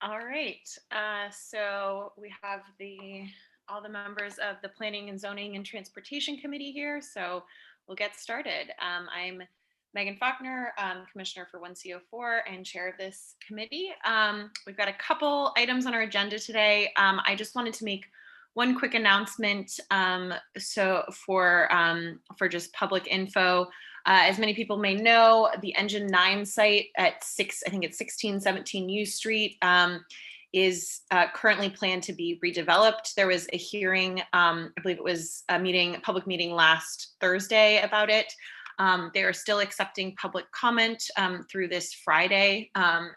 All right. So we have all the members of the Planning and Zoning and Transportation Committee here. So we'll get started. I'm Megan Faulkner, Commissioner for 1CO4 and Chair of this committee. We've got a couple items on our agenda today. I just wanted to make one quick announcement. So for just public info. As many people may know, the Engine 9 site at I think it's 1617 U Street, is currently planned to be redeveloped. There was a hearing, I believe it was a public meeting last Thursday about it. They are still accepting public comment through this Friday.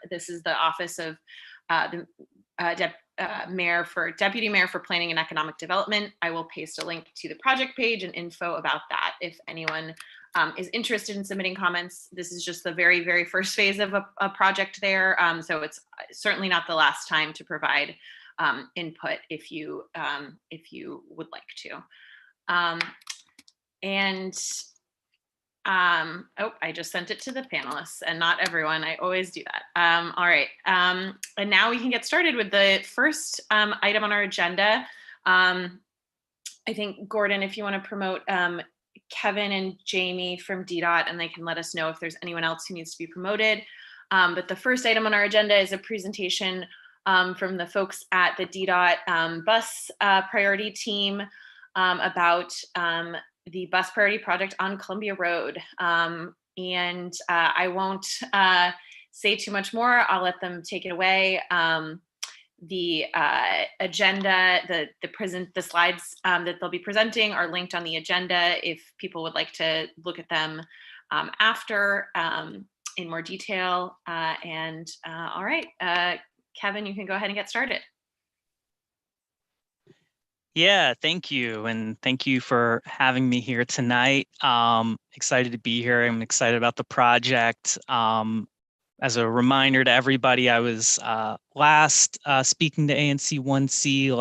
This is the Office of the Deputy Mayor for Planning and Economic Development. I will paste a link to the project page and info about that if anyone is interested in submitting comments. This is just the very, very first phase of a project there. So it's certainly not the last time to provide input if you would like to. I just sent it to the panelists and not everyone. I always do that. All right. And now we can get started with the first item on our agenda. I think, Gordon, if you want to promote Kevin and Jamie from DDOT, and they can let us know if there's anyone else who needs to be promoted. But the first item on our agenda is a presentation from the folks at the DDOT bus priority team about the bus priority project on Columbia Road. I won't say too much more. I'll let them take it away. The agenda, the slides that they'll be presenting are linked on the agenda if people would like to look at them after in more detail. All right, Kevin, you can go ahead and get started. Yeah, thank you. And thank you for having me here tonight. Excited to be here. I'm excited about the project. As a reminder to everybody, I was last speaking to ANC 1C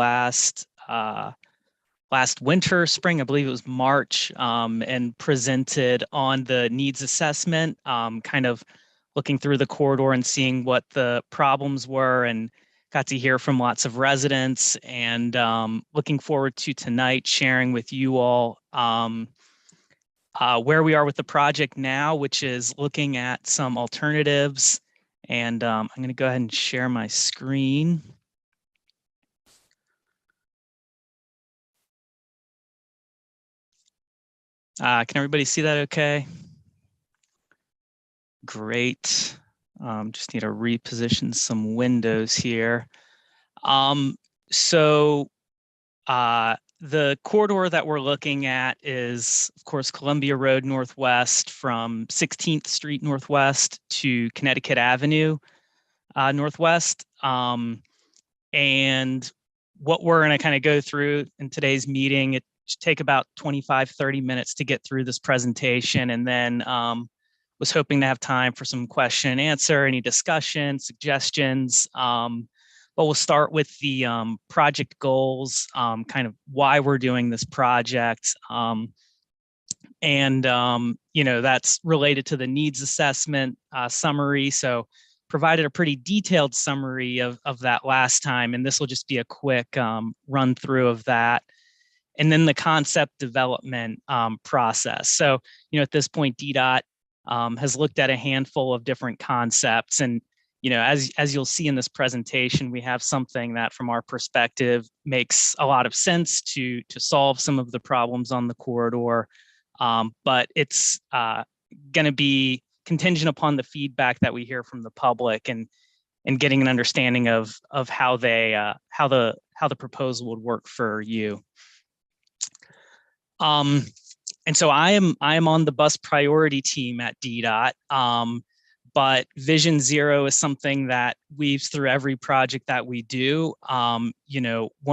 last winter, spring, I believe it was March, and presented on the needs assessment, kind of looking through the corridor and seeing what the problems were, and got to hear from lots of residents, and looking forward to tonight sharing with you all where we are with the project now, which is looking at some alternatives. And I'm going to go ahead and share my screen. Can everybody see that okay? Great. Just need to reposition some windows here. The corridor that we're looking at is, of course, Columbia Road Northwest from 16th Street Northwest to Connecticut Avenue Northwest. And what we're going to kind of go through in today's meeting, it should take about 25-30 minutes to get through this presentation, and then was hoping to have time for some question and answer, any discussion, suggestions. But we'll start with the project goals, kind of why we're doing this project. That's related to the needs assessment summary. So provided a pretty detailed summary of that last time, and this will just be a quick run through of that. And then the concept development process. So, at this point, DDOT has looked at a handful of different concepts, and as you'll see in this presentation, we have something that from our perspective makes a lot of sense to solve some of the problems on the corridor. But it's going to be contingent upon the feedback that we hear from the public and getting an understanding of how the proposal would work for you. And so I am on the bus priority team at DDOT. But Vision Zero is something that weaves through every project that we do. One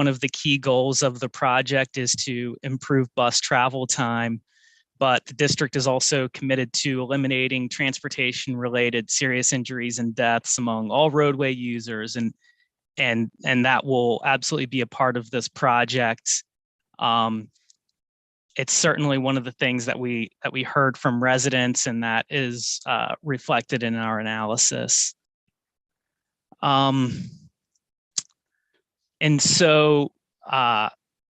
of the key goals of the project is to improve bus travel time, but the district is also committed to eliminating transportation-related serious injuries and deaths among all roadway users, and that will absolutely be a part of this project. It's certainly one of the things that we heard from residents, and that is reflected in our analysis. And so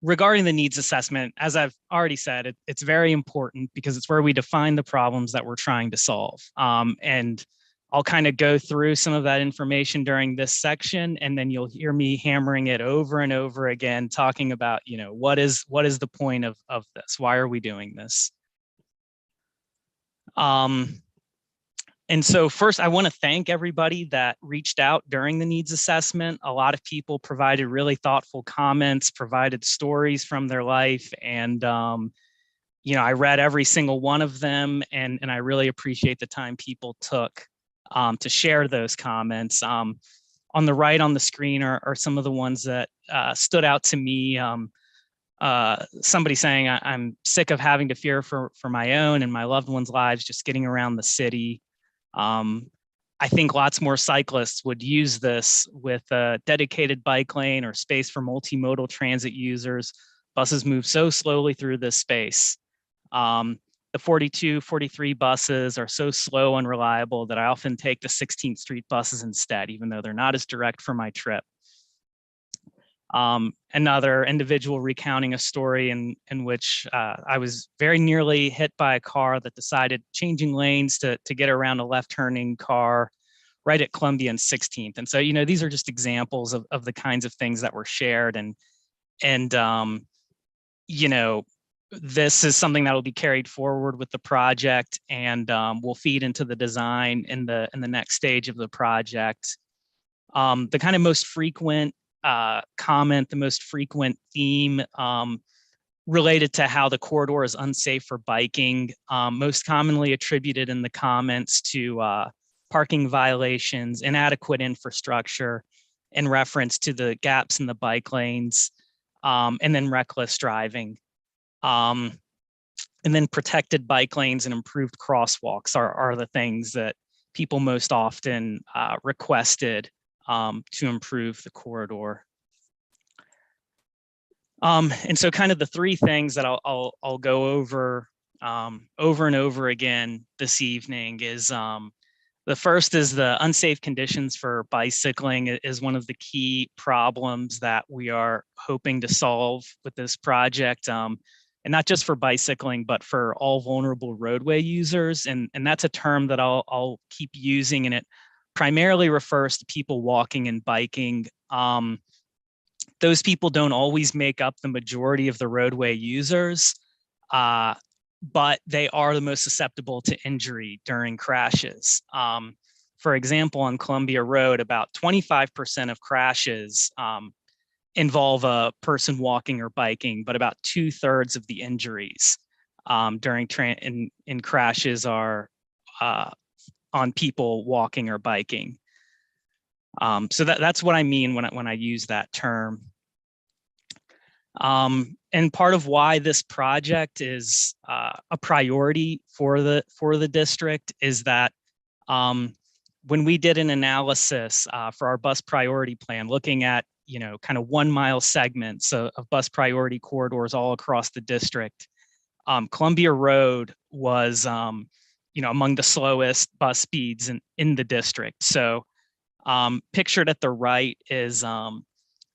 regarding the needs assessment, as I've already said, it's very important because it's where we define the problems that we're trying to solve. And I'll kind of go through some of that information during this section, and then you'll hear me hammering it over and over again, talking about, what is the point of this? Why are we doing this? And so first, I want to thank everybody that reached out during the needs assessment. A lot of people provided really thoughtful comments, provided stories from their life. And, I read every single one of them. And I really appreciate the time people took to share those comments. On the right on the screen are some of the ones that stood out to me. Somebody saying, I'm sick of having to fear for my own and my loved ones' lives just getting around the city. I think lots more cyclists would use this with a dedicated bike lane or space for multimodal transit users. Buses move so slowly through this space. The 42, 43 buses are so slow and reliable that I often take the 16th Street buses instead, even though they're not as direct for my trip. Another individual recounting a story in which I was very nearly hit by a car that decided changing lanes to get around a left turning car right at Columbia and 16th. And so, these are just examples of the kinds of things that were shared. And this is something that will be carried forward with the project and will feed into the design in the next stage of the project. The kind of most frequent comment, the most frequent theme related to how the corridor is unsafe for biking, most commonly attributed in the comments to parking violations, inadequate infrastructure, in reference to the gaps in the bike lanes, and then reckless driving. And then protected bike lanes and improved crosswalks are the things that people most often requested to improve the corridor. And so kind of the three things that I'll go over and over again this evening is the first is the unsafe conditions for bicycling is one of the key problems that we are hoping to solve with this project. And not just for bicycling, but for all vulnerable roadway users. And that's a term that I'll keep using, and it primarily refers to people walking and biking. Those people don't always make up the majority of the roadway users, but they are the most susceptible to injury during crashes. For example, on Columbia Road, about 25% of crashes involve a person walking or biking, but about 2/3 of the injuries during in crashes are on people walking or biking. So that's what I mean when I use that term. And part of why this project is a priority for the district is that when we did an analysis for our bus priority plan, looking at kind of 1 mile segments of bus priority corridors all across the district, Columbia Road was among the slowest bus speeds in the district. So pictured at the right is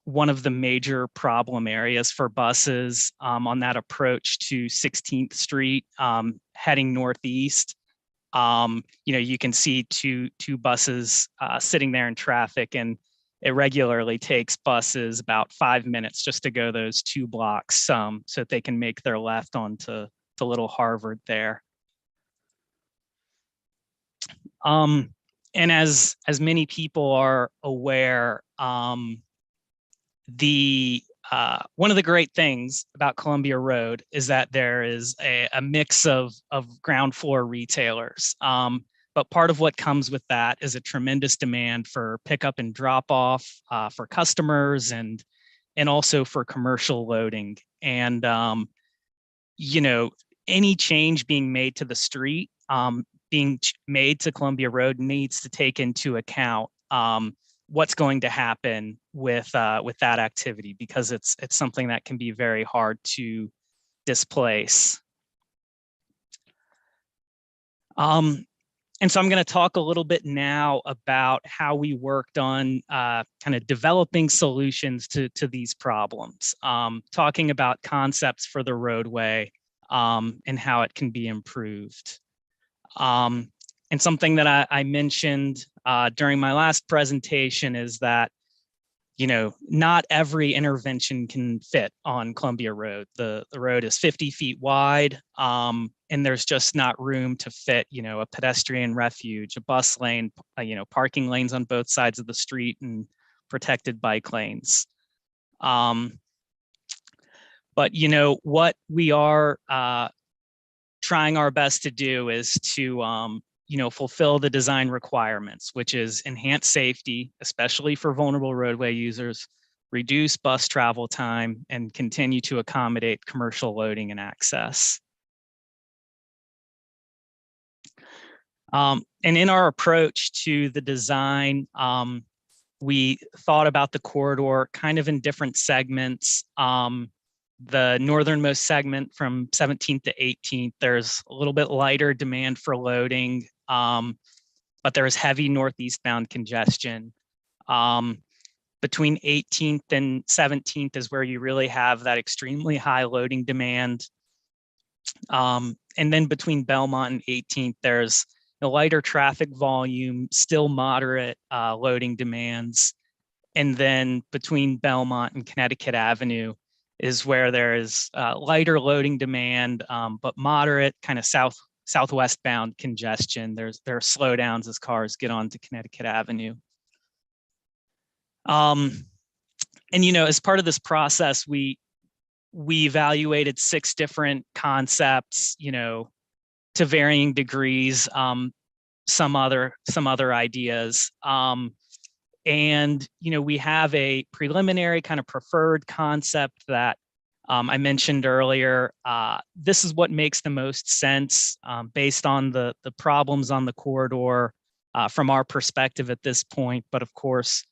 one of the major problem areas for buses on that approach to 16th Street heading northeast. You can see two buses sitting there in traffic, and it regularly takes buses about 5 minutes just to go those 2 blocks so that they can make their left onto Little Harvard there. And as many people are aware, one of the great things about Columbia Road is that there is a mix of ground floor retailers. But part of what comes with that is a tremendous demand for pickup and drop off for customers and also for commercial loading. And any change being made to the street, being made to Columbia Road needs to take into account what's going to happen with that activity, because it's something that can be very hard to displace. And so I'm going to talk a little bit now about how we worked on kind of developing solutions to these problems, talking about concepts for the roadway and how it can be improved. And something that I mentioned during my last presentation is that, you know, not every intervention can fit on Columbia Road. The road is 50 feet wide, and there's just not room to fit, you know, a pedestrian refuge, a bus lane, you know, parking lanes on both sides of the street, and protected bike lanes. But, you know, what we are trying our best to do is to you know, fulfill the design requirements, which is enhance safety, especially for vulnerable roadway users, reduce bus travel time, and continue to accommodate commercial loading and access. And in our approach to the design, we thought about the corridor kind of in different segments. The northernmost segment from 17th to 18th, there's a little bit lighter demand for loading, but there's heavy northeastbound congestion. Between 18th and 17th is where you really have that extremely high loading demand. And then between Belmont and 18th, there's a lighter traffic volume, still moderate loading demands. And then between Belmont and Connecticut Avenue is where there is lighter loading demand, but moderate kind of southwest bound congestion. There are slowdowns as cars get onto Connecticut Avenue. And, you know, as part of this process, we evaluated 6 different concepts, you know, to varying degrees, some other ideas. And, you know, we have a preliminary kind of preferred concept that I mentioned earlier. This is what makes the most sense based on the problems on the corridor from our perspective at this point. But of course,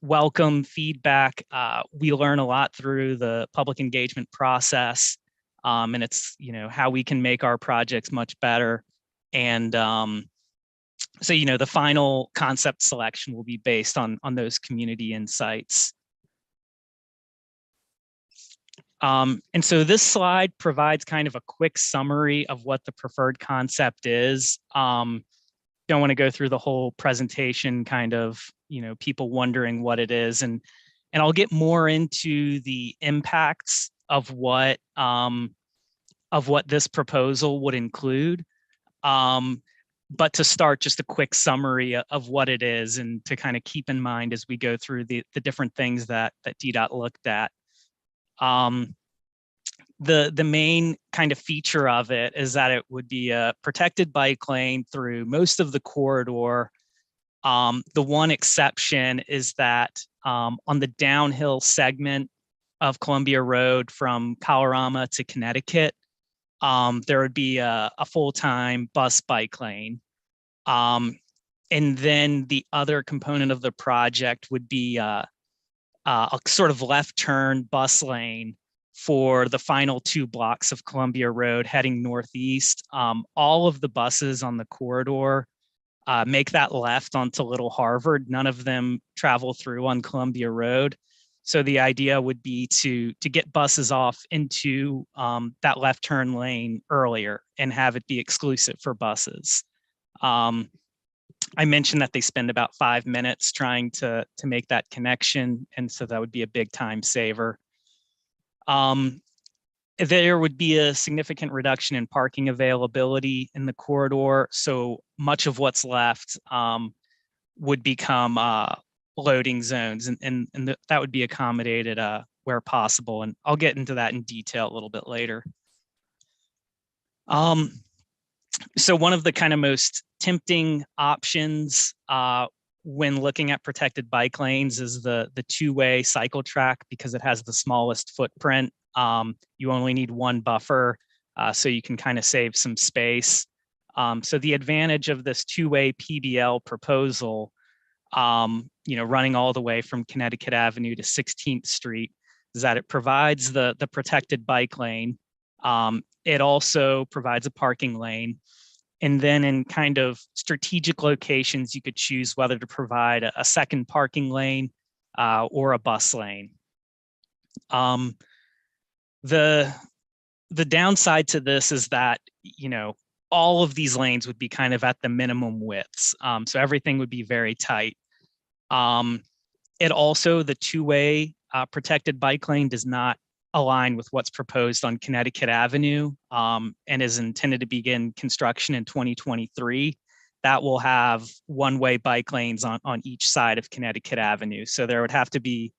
welcome feedback. We learn a lot through the public engagement process, and it's, you know, how we can make our projects much better. And so, you know, the final concept selection will be based on those community insights. And so this slide provides kind of a quick summary of what the preferred concept is. Don't want to go through the whole presentation, kind of, you know, people wondering what it is. And I'll get more into the impacts of what this proposal would include. But to start, just a quick summary of what it is, and to kind of keep in mind as we go through the different things that DDOT looked at. The main kind of feature of it is that it would be a protected bike lane through most of the corridor. The one exception is that on the downhill segment of Columbia Road from Colorama to Connecticut, there would be a full-time bus bike lane. And then the other component of the project would be a sort of left turn bus lane for the final 2 blocks of Columbia Road heading northeast. All of the buses on the corridor make that left onto Little Harvard. None of them travel through on Columbia Road. So the idea would be to get buses off into that left turn lane earlier and have it be exclusive for buses. I mentioned that they spend about 5 minutes trying to make that connection, and so that would be a big time saver. There would be a significant reduction in parking availability in the corridor, so much of what's left would become loading zones, and that would be accommodated where possible. And I'll get into that in detail a little bit later. So one of the kind of most tempting options when looking at protected bike lanes is the 2-way cycle track, because it has the smallest footprint. You only need 1 buffer, so you can kind of save some space. So the advantage of this 2-way PBL proposal, you know, running all the way from Connecticut Avenue to 16th Street, is that it provides the protected bike lane. It also provides a parking lane. And then in kind of strategic locations, you could choose whether to provide a second parking lane or a bus lane. The downside to this is that, all of these lanes would be kind of at the minimum widths. So everything would be very tight. It also, the two-way protected bike lane does not align with what's proposed on Connecticut Avenue and is intended to begin construction in 2023. That will have one-way bike lanes on each side of Connecticut Avenue. So there would have to be,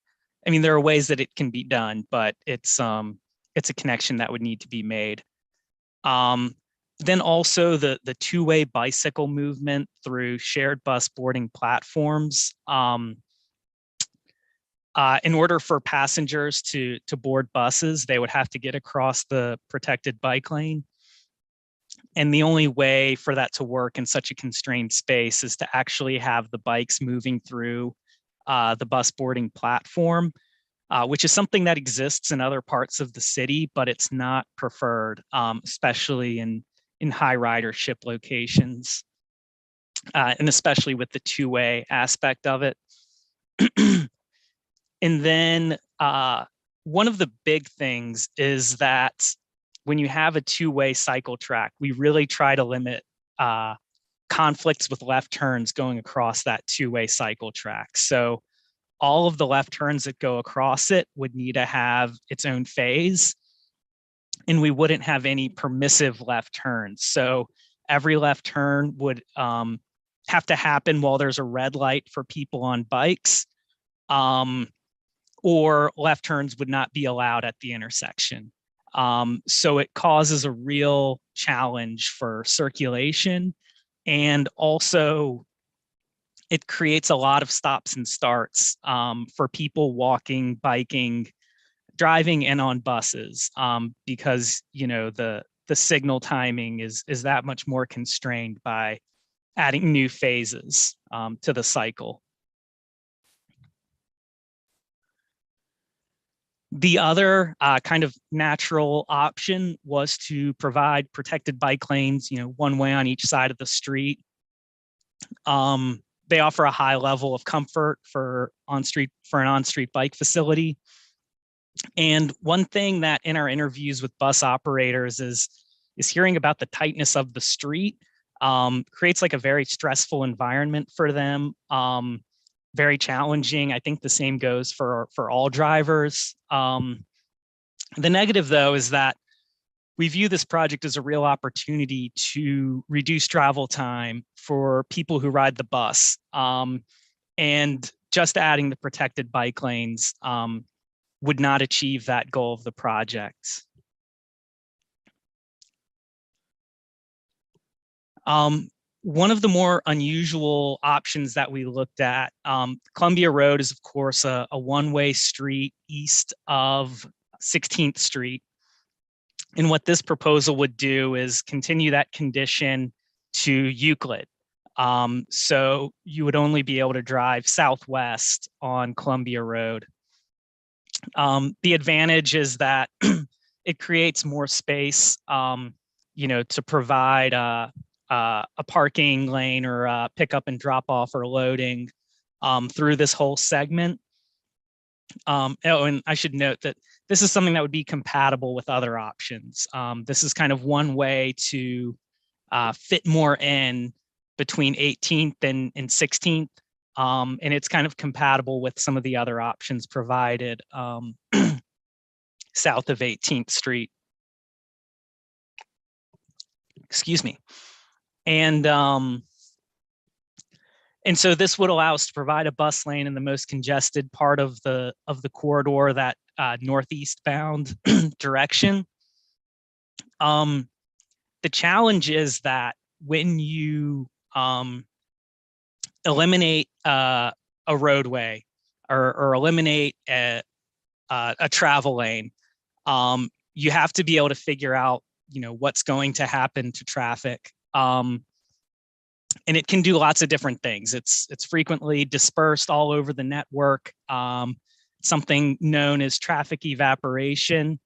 there are ways that it can be done, but it's a connection that would need to be made. Then also the two-way bicycle movement through shared bus boarding platforms. In order for passengers to board buses, they would have to get across the protected bike lane. And the only way for that to work in such a constrained space is to actually have the bikes moving through the bus boarding platform, which is something that exists in other parts of the city, but it's not preferred, especially in high ridership locations, and especially with the two-way aspect of it. And then one of the big things is that when you have a two-way cycle track, we really try to limit conflicts with left turns going across that two-way cycle track. So all of the left turns that go across it would need to have its own phase, and we wouldn't have any permissive left turns. So every left turn would have to happen while there's a red light for people on bikes. Or left turns would not be allowed at the intersection. So it causes a real challenge for circulation, and also it creates a lot of stops and starts for people walking, biking, driving, and on buses, because the signal timing is that much more constrained by adding new phases to the cycle. The other kind of natural option was to provide protected bike lanes, one way on each side of the street. They offer a high level of comfort for an on-street bike facility. And one thing that in our interviews with bus operators is hearing about the tightness of the street creates like a very stressful environment for them. Very challenging. I think the same goes for all drivers. The negative, though, is that we view this project as a real opportunity to reduce travel time for people who ride the bus. And just adding the protected bike lanes would not achieve that goal of the project. One of the more unusual options that we looked at, Columbia Road is, of course, a one-way street east of 16th Street. And what this proposal would do is continue that condition to Euclid. So you would only be able to drive southwest on Columbia Road. The advantage is that it creates more space, to provide a parking lane or a pickup and drop off or loading through this whole segment. And I should note that this is something that would be compatible with other options. This is kind of one way to fit more in between 18th and 16th. And it's kind of compatible with some of the other options provided south of 18th Street. Excuse me. And so this would allow us to provide a bus lane in the most congested part of the corridor, that northeast bound direction. The challenge is that when you eliminate a roadway or eliminate a travel lane, you have to be able to figure out what's going to happen to traffic. And it can do lots of different things. It's frequently dispersed all over the network, something known as traffic evaporation.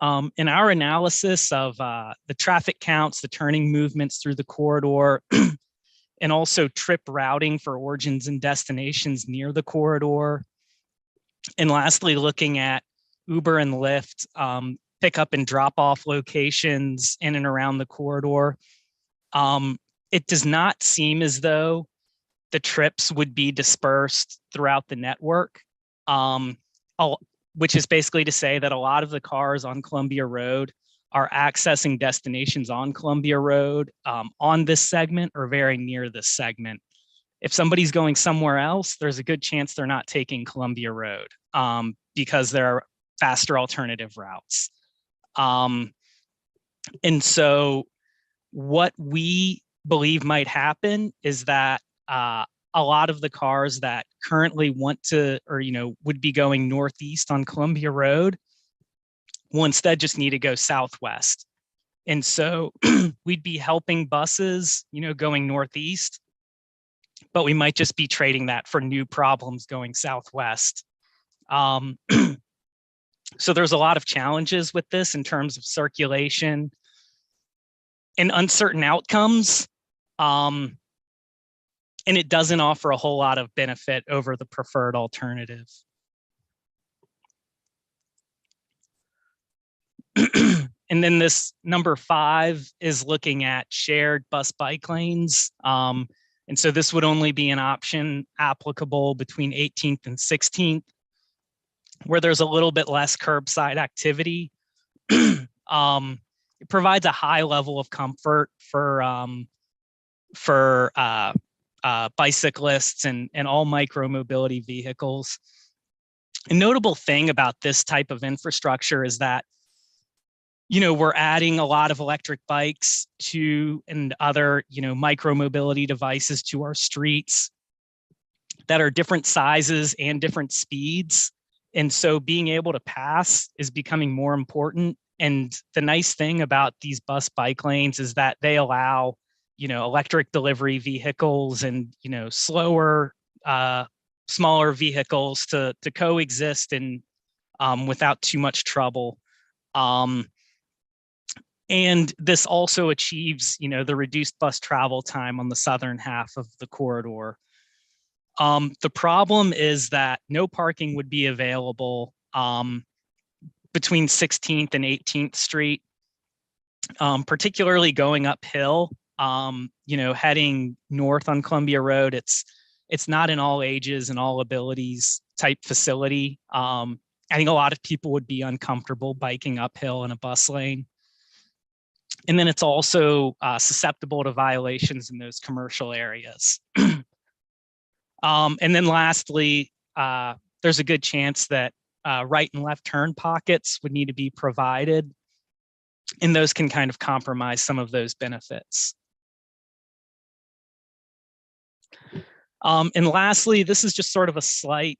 In our analysis of the traffic counts, the turning movements through the corridor, and also trip routing for origins and destinations near the corridor. And lastly, looking at Uber and Lyft pickup and drop off locations in and around the corridor. It does not seem as though the trips would be dispersed throughout the network, which is basically to say that a lot of the cars on Columbia Road are accessing destinations on Columbia Road on this segment or very near this segment. If somebody's going somewhere else, there's a good chance they're not taking Columbia Road because there are faster alternative routes. And so what we believe might happen is that a lot of the cars that currently want to, or, would be going northeast on Columbia Road will instead just need to go southwest. And so we'd be helping buses, going northeast, but we might just be trading that for new problems going southwest. So there's a lot of challenges with this in terms of circulation and uncertain outcomes. And it doesn't offer a whole lot of benefit over the preferred alternative. And then this number 5 is looking at shared bus bike lanes. And so this would only be an option applicable between 18th and 16th, where there's a little bit less curbside activity. It provides a high level of comfort for bicyclists and all micro-mobility vehicles. A notable thing about this type of infrastructure is that, we're adding a lot of electric bikes to and other, micro-mobility devices to our streets that are different sizes and different speeds. And so being able to pass is becoming more important. And the nice thing about these bus bike lanes is that they allow, electric delivery vehicles and, slower, smaller vehicles to coexist and without too much trouble. And this also achieves, the reduced bus travel time on the southern half of the corridor. The problem is that no parking would be available between 16th and 18th Street, particularly going uphill. Heading north on Columbia Road, it's not an all ages and all abilities type facility. I think a lot of people would be uncomfortable biking uphill in a bus lane. And then it's also susceptible to violations in those commercial areas. And then lastly, there's a good chance that right and left turn pockets would need to be provided. And those can kind of compromise some of those benefits. And lastly, this is just sort of a slight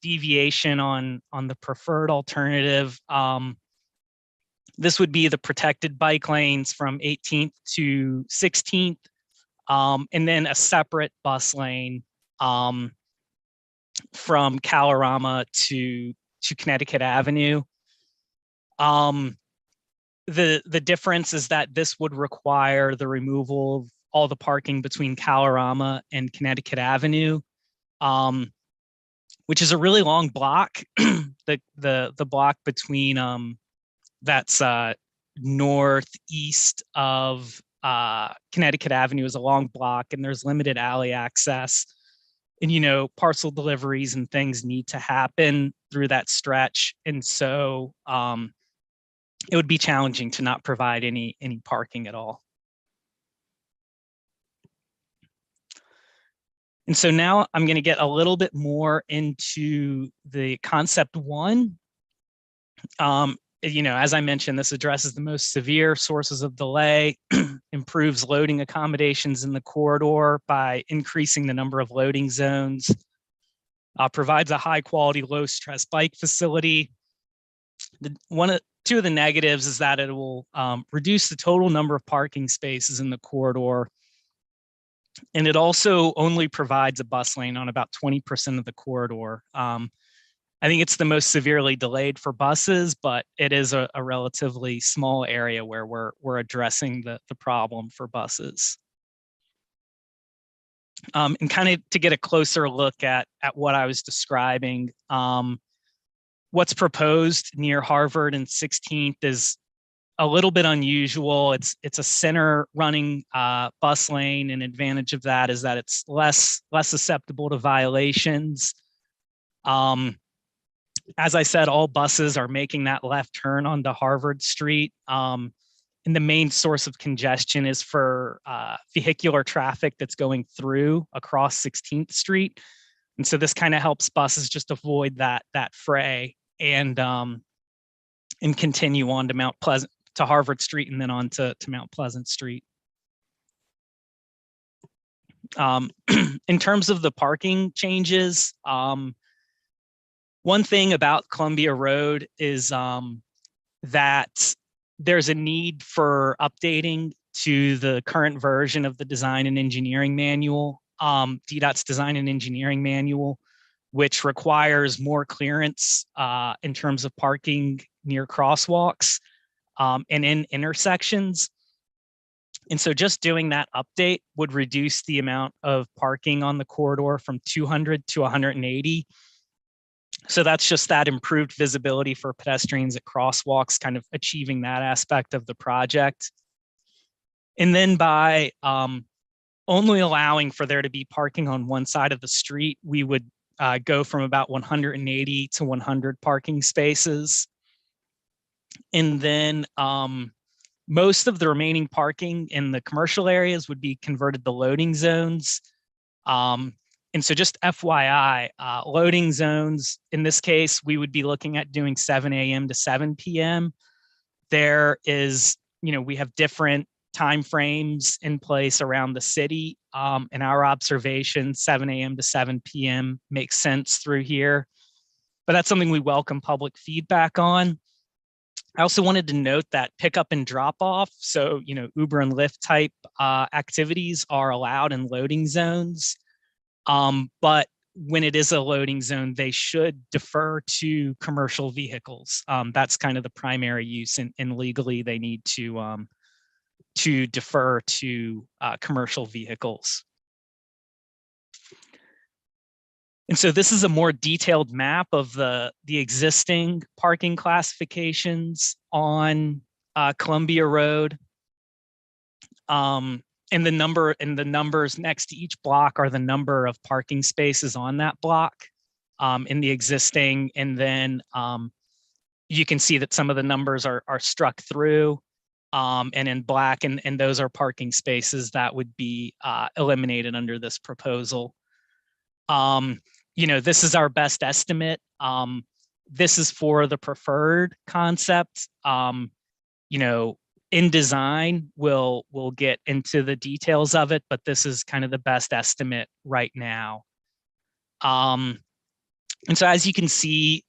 deviation on the preferred alternative. This would be the protected bike lanes from 18th to 16th, and then a separate bus lane from Kalorama to Connecticut Avenue. The difference is that this would require the removal of all the parking between Kalorama and Connecticut Avenue, which is a really long block. The block between that's northeast of Connecticut Avenue is a long block, and there's limited alley access. And parcel deliveries and things need to happen through that stretch, and so it would be challenging to not provide any parking at all. And so now I'm going to get a little bit more into the concept 1. As I mentioned, this addresses the most severe sources of delay, improves loading accommodations in the corridor by increasing the number of loading zones, provides a high quality, low stress bike facility. Two of the negatives is that it will reduce the total number of parking spaces in the corridor. And it also only provides a bus lane on about 20% of the corridor. I think it's the most severely delayed for buses, but it is a relatively small area where we're addressing the problem for buses. And kind of to get a closer look at what I was describing, what's proposed near Harvard and 16th is a little bit unusual. It's a center running bus lane. An advantage of that is that it's less susceptible to violations. As I said, all buses are making that left turn onto Harvard Street. And the main source of congestion is for vehicular traffic that's going through across 16th Street. And so this kind of helps buses just avoid that fray and continue on to Mount Pleasant, to Harvard Street, and then on to Mount Pleasant Street. In terms of the parking changes, one thing about Columbia Road is that there's a need for updating to the current version of the design and engineering manual, DDOT's design and engineering manual, which requires more clearance in terms of parking near crosswalks and in intersections. And so just doing that update would reduce the amount of parking on the corridor from 200 to 180. So that's just that improved visibility for pedestrians at crosswalks, kind of achieving that aspect of the project. And then by only allowing for there to be parking on one side of the street, we would go from about 180 to 100 parking spaces. And then most of the remaining parking in the commercial areas would be converted to loading zones. And so just FYI, loading zones, in this case, we would be looking at doing 7 a.m. to 7 p.m. There is, we have different time frames in place around the city. In our observation, 7 a.m. to 7 p.m. makes sense through here. But that's something we welcome public feedback on. I also wanted to note that pickup and drop off, so Uber and Lyft type activities are allowed in loading zones. But when it is a loading zone, they should defer to commercial vehicles. That's kind of the primary use, and legally they need to defer to commercial vehicles. And so this is a more detailed map of the existing parking classifications on Columbia Road. And the numbers next to each block are the number of parking spaces on that block in the existing. And then you can see that some of the numbers are struck through and in black, and those are parking spaces that would be eliminated under this proposal. This is our best estimate. This is for the preferred concept. In design, we'll get into the details of it, but this is kind of the best estimate right now. And so as you can see,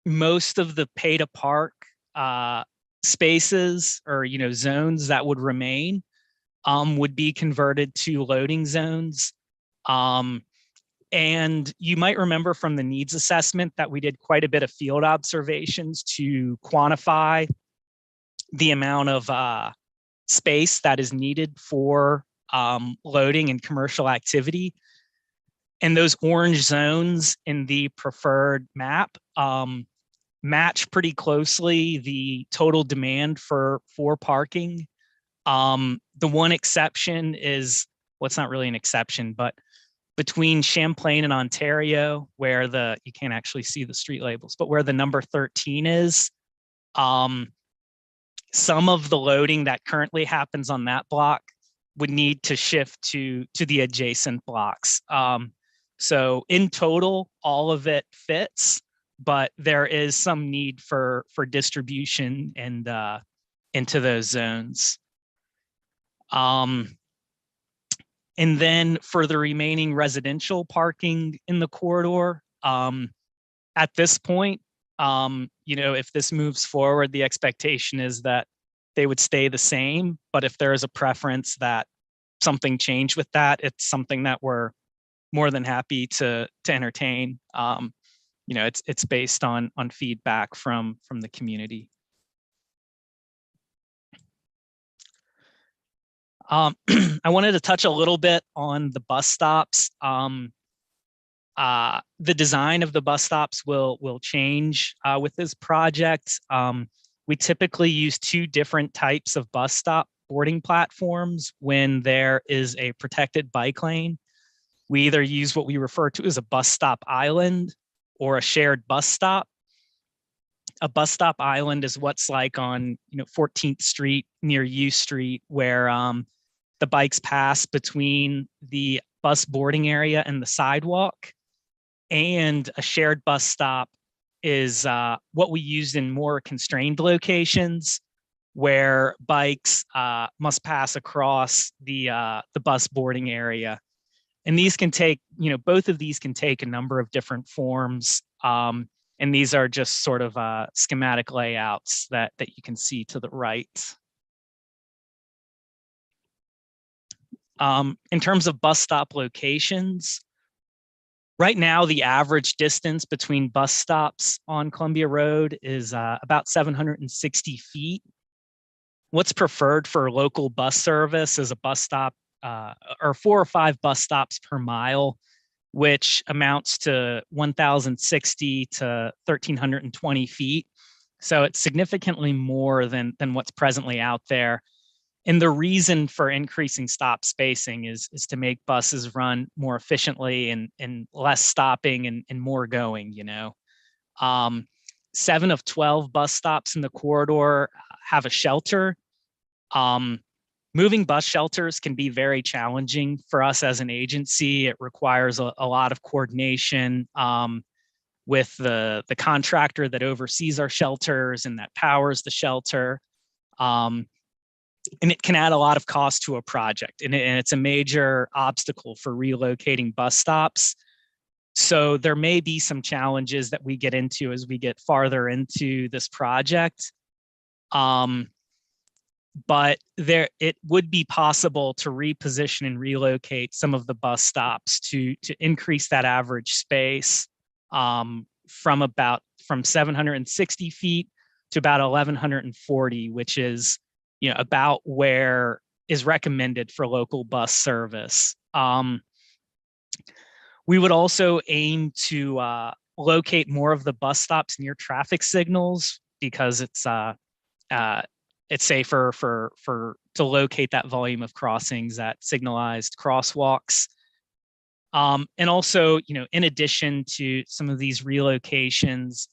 most of the pay to park spaces or zones that would remain would be converted to loading zones. And you might remember from the needs assessment that we did quite a bit of field observations to quantify the amount of space that is needed for loading and commercial activity. And those orange zones in the preferred map match pretty closely the total demand for parking. The one exception is, well, it's not really an exception, but between Champlain and Ontario, where you can't actually see the street labels, but where the number 13 is, some of the loading that currently happens on that block would need to shift to the adjacent blocks. So in total, all of it fits, but there is some need for distribution and into those zones. And then for the remaining residential parking in the corridor, at this point, if this moves forward, the expectation is that they would stay the same. But if there is a preference that something change with that, it's something that we're more than happy to entertain. it's based on feedback from the community. I wanted to touch a little bit on the bus stops. The design of the bus stops will change with this project. We typically use two different types of bus stop boarding platforms when there is a protected bike lane. We either use what we refer to as a bus stop island or a shared bus stop. A bus stop island is what's like on 14th Street near U Street, where the bikes pass between the bus boarding area and the sidewalk. And a shared bus stop is what we use in more constrained locations, where bikes must pass across the bus boarding area. And these can take, both of these can take a number of different forms. And these are just sort of schematic layouts that you can see to the right. In terms of bus stop locations, right now, the average distance between bus stops on Columbia Road is about 760 feet. What's preferred for local bus service is a bus stop or 4 or 5 bus stops per mile, which amounts to 1,060 to 1,320 feet. So it's significantly more than what's presently out there. And the reason for increasing stop spacing is to make buses run more efficiently and less stopping and more going, 7 of 12 bus stops in the corridor have a shelter. Moving bus shelters can be very challenging for us as an agency. It requires a lot of coordination with the contractor that oversees our shelters and that powers the shelter. And it can add a lot of cost to a project. And it's a major obstacle for relocating bus stops. So there may be some challenges that we get into as we get farther into this project. But it would be possible to reposition and relocate some of the bus stops to increase that average space from 760 feet to about 1,140, which is about where is recommended for local bus service. We would also aim to locate more of the bus stops near traffic signals because it's safer to locate that volume of crossings at signalized crosswalks. And also, in addition to some of these relocations,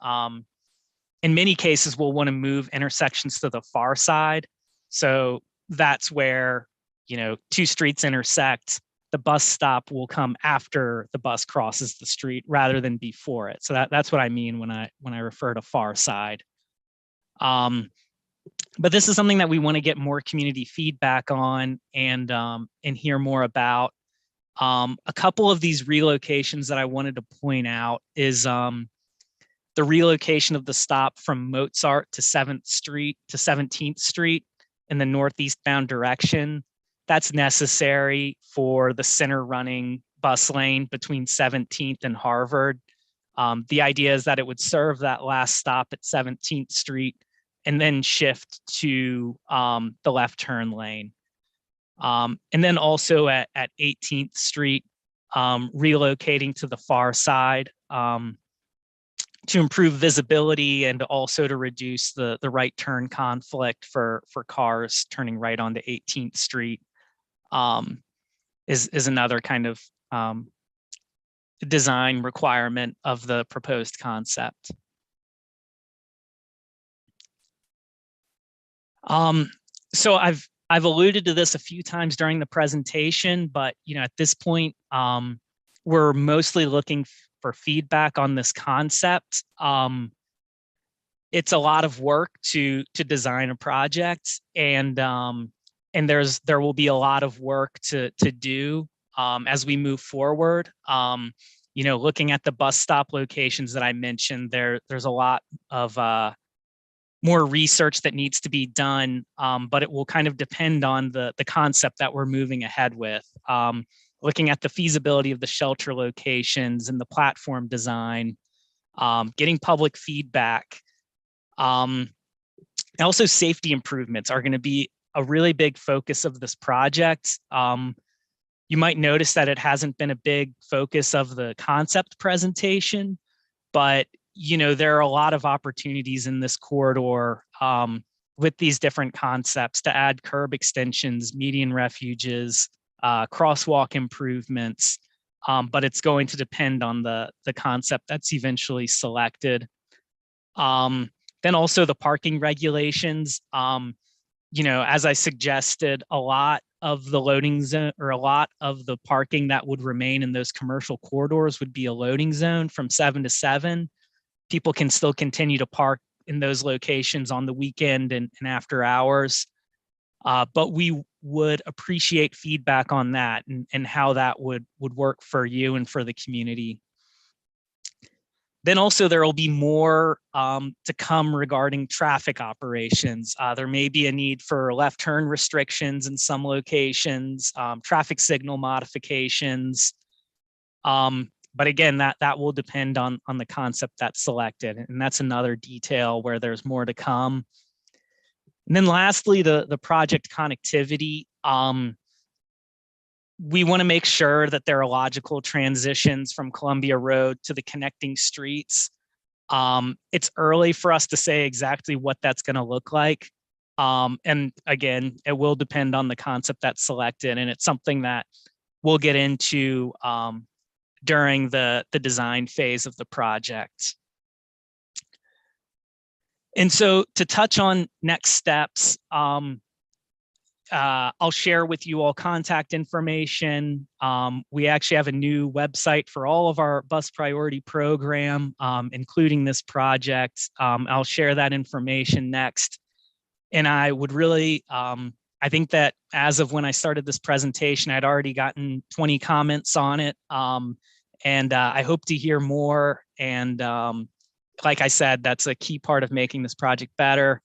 in many cases, we'll want to move intersections to the far side. So that's where, 2 streets intersect. The bus stop will come after the bus crosses the street rather than before it. So that's what I mean when I refer to far side. But this is something that we want to get more community feedback on and hear more about. A couple of these relocations that I wanted to point out is the relocation of the stop from Mozart to 7th Street to 17th Street in the northeastbound direction. That's necessary for the center running bus lane between 17th and Harvard. The idea is that it would serve that last stop at 17th Street and then shift to the left turn lane. And then also at 18th Street, relocating to the far side to improve visibility and also to reduce the right turn conflict for cars turning right onto 18th Street is another kind of design requirement of the proposed concept. So I've alluded to this a few times during the presentation, but at this point, we're mostly looking for feedback on this concept. It's a lot of work to design a project, and there will be a lot of work to do as we move forward. Looking at the bus stop locations that I mentioned, there's a lot of more research that needs to be done, but it will kind of depend on the concept that we're moving ahead with. Looking at the feasibility of the shelter locations and the platform design, getting public feedback. And also safety improvements are going to be a really big focus of this project. You might notice that it hasn't been a big focus of the concept presentation, but there are a lot of opportunities in this corridor with these different concepts to add curb extensions, median refuges, crosswalk improvements, but it's going to depend on the concept that's eventually selected. Then also the parking regulations. As I suggested, a lot of the loading zone or a lot of the parking that would remain in those commercial corridors would be a loading zone from 7 to 7. People can still continue to park in those locations on the weekend and after hours. But we would appreciate feedback on that and how that would work for you and for the community. Then also there will be more to come regarding traffic operations. There may be a need for left turn restrictions in some locations, traffic signal modifications. But again, that will depend on the concept that's selected. And that's another detail where there's more to come. And then lastly, the project connectivity. We want to make sure that there are logical transitions from Columbia Road to the connecting streets. It's early for us to say exactly what that's going to look like. And again, it will depend on the concept that's selected. And it's something that we'll get into during the design phase of the project. And so to touch on next steps, I'll share with you all contact information. We actually have a new website for all of our bus priority program, including this project. I'll share that information next. And I would really, I think that as of when I started this presentation, I'd already gotten 20 comments on it. And I hope to hear more. And like I said, that's a key part of making this project better.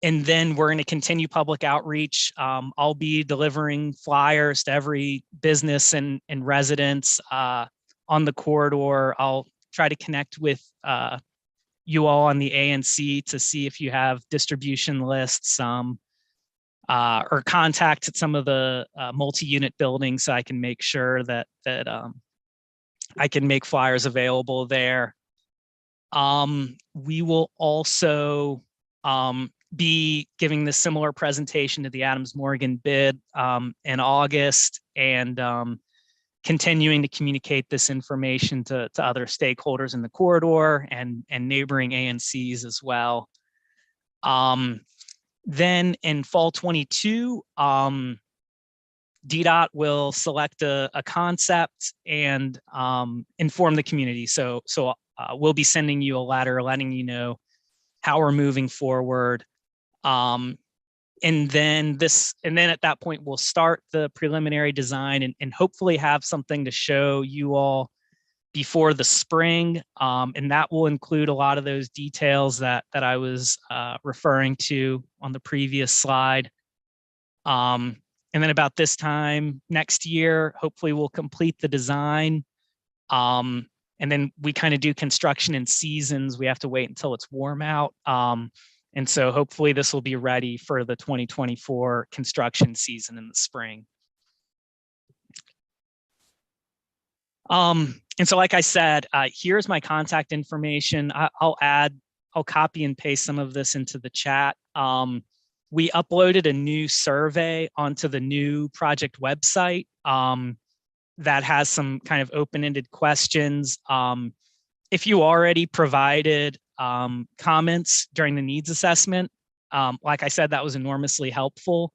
And then we're going to continue public outreach. I'll be delivering flyers to every business and residents on the corridor. I'll try to connect with you all on the ANC to see if you have distribution lists or contacts at some of the multi-unit buildings so I can make sure that I can make flyers available there. We will also be giving this similar presentation to the Adams Morgan bid in August and continuing to communicate this information to other stakeholders in the corridor and neighboring ANCs as well. Then in fall 22, DDOT will select a concept and inform the community. So we'll be sending you a letter letting you know how we're moving forward. And then at that point, we'll start the preliminary design and hopefully have something to show you all before the spring. And that will include a lot of those details that I was referring to on the previous slide. And then about this time next year, hopefully we'll complete the design. And then we kind of do construction in seasons. We have to wait until it's warm out. And so hopefully this will be ready for the 2024 construction season in the spring. And so like I said, here's my contact information. I'll copy and paste some of this into the chat. We uploaded a new survey onto the new project website that has some kind of open-ended questions. If you already provided comments during the needs assessment, like I said, that was enormously helpful.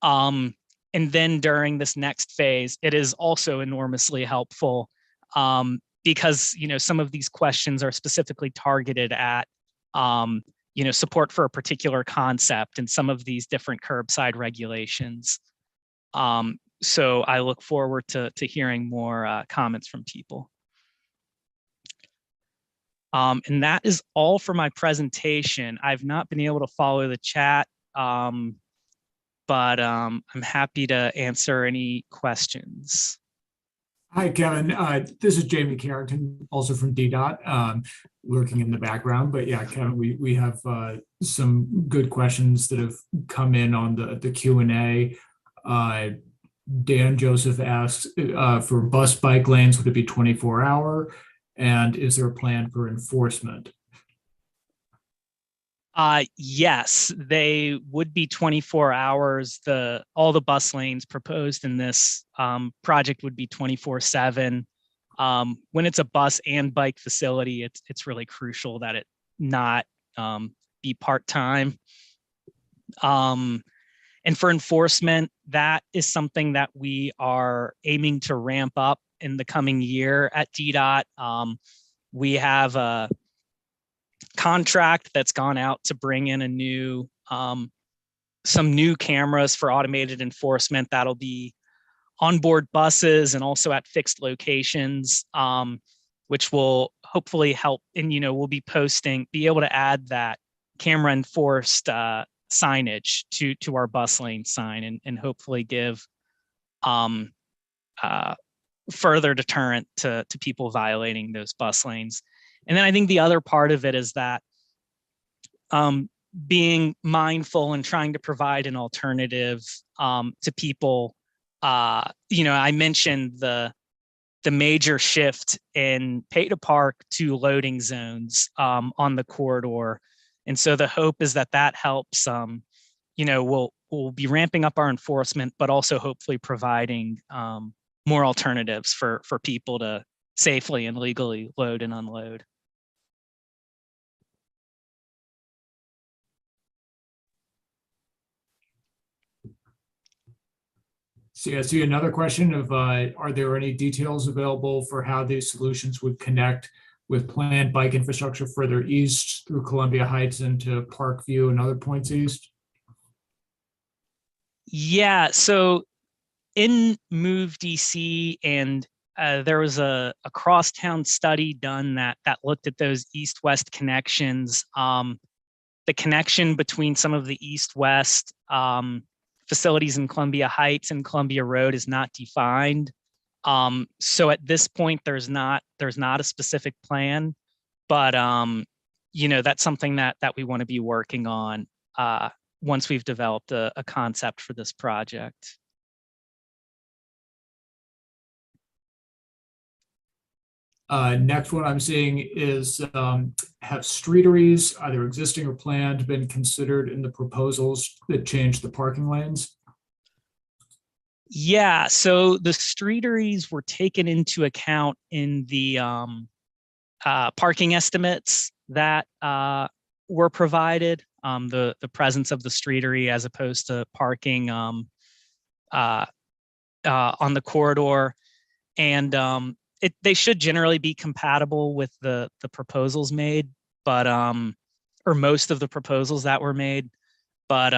And then during this next phase, it is also enormously helpful because some of these questions are specifically targeted at support for a particular concept and some of these different curbside regulations. So I look forward to hearing more comments from people. And that is all for my presentation. I've not been able to follow the chat, but I'm happy to answer any questions. Hi, Kevin. This is Jamie Carrington, also from DDOT, lurking in the background. But yeah, Kevin, we have some good questions that have come in on the Q&A. Dan Joseph asks, for bus bike lanes, would it be 24-hour? And is there a plan for enforcement? Yes, they would be 24 hours. All the bus lanes proposed in this project would be 24/7. When it's a bus and bike facility, it's really crucial that it not be part-time. And for enforcement, that is something that we are aiming to ramp up in the coming year at DDOT. We have a contract that's gone out to bring in some new cameras for automated enforcement that'll be onboard buses and also at fixed locations, which will hopefully help. And we'll be able to add that camera enforced signage to our bus lane sign and hopefully give further deterrent to people violating those bus lanes. And then I think the other part of it is that being mindful and trying to provide an alternative to people. I mentioned the major shift in pay to park to loading zones on the corridor. And so the hope is that helps, we'll be ramping up our enforcement, but also hopefully providing more alternatives for people to safely and legally load and unload. So I see another question of, are there any details available for how these solutions would connect with planned bike infrastructure further east through Columbia Heights into Parkview and other points east? Yeah, so in Move DC, and there was a crosstown study done that looked at those east-west connections. The connection between some of the east-west facilities in Columbia Heights and Columbia Road is not defined. So at this point, there's not a specific plan, but that's something that we want to be working on once we've developed a concept for this project. Next one I'm seeing is, have streeteries, either existing or planned, been considered in the proposals that change the parking lanes? Yeah, so the streeteries were taken into account in the parking estimates that were provided. The presence of the streetery as opposed to parking on the corridor, and they should generally be compatible with the proposals made, but or most of the proposals that were made. But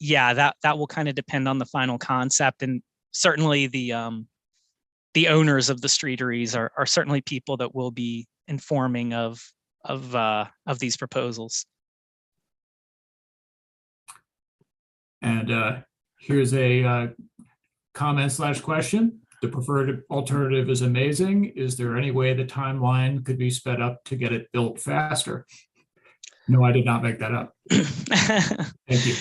yeah, that will kind of depend on the final concept, and certainly the owners of the streeteries are certainly people that will be informing of these proposals. And here's a comment/question. The preferred alternative is amazing. Is there any way the timeline could be sped up to get it built faster? No, I did not make that up. Thank you.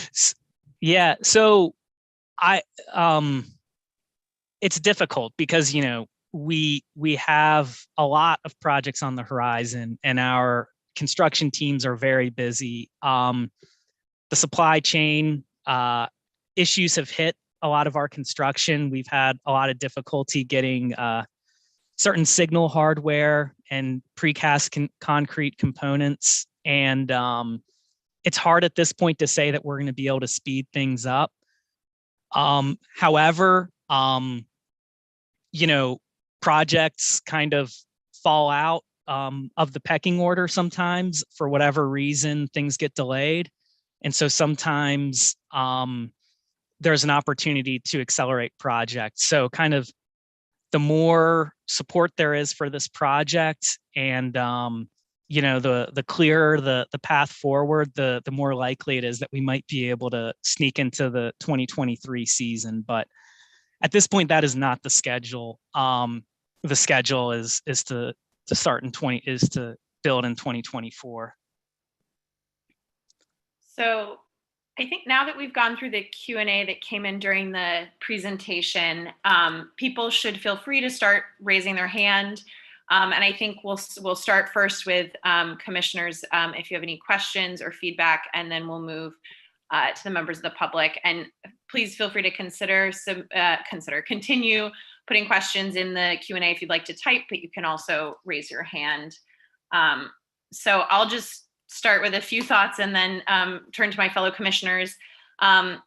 Yeah, so it's difficult because we have a lot of projects on the horizon and our construction teams are very busy. The supply chain issues have hit a lot of our construction. We've had a lot of difficulty getting certain signal hardware and precast concrete components. And it's hard at this point to say that we're going to be able to speed things up. However, projects kind of fall out of the pecking order sometimes. For whatever reason, things get delayed. And so sometimes there's an opportunity to accelerate projects. So kind of the more support there is for this project and the clearer the path forward, the more likely it is that we might be able to sneak into the 2023 season. But at this point, that is not the schedule. the schedule is to start to build in 2024. So I think now that we've gone through the Q&A that came in during the presentation, people should feel free to start raising their hand. And I think we'll start first with commissioners if you have any questions or feedback, and then we'll move to the members of the public. And please feel free to continue putting questions in the Q&A if you'd like to type, but you can also raise your hand. So I'll just start with a few thoughts and then turn to my fellow commissioners,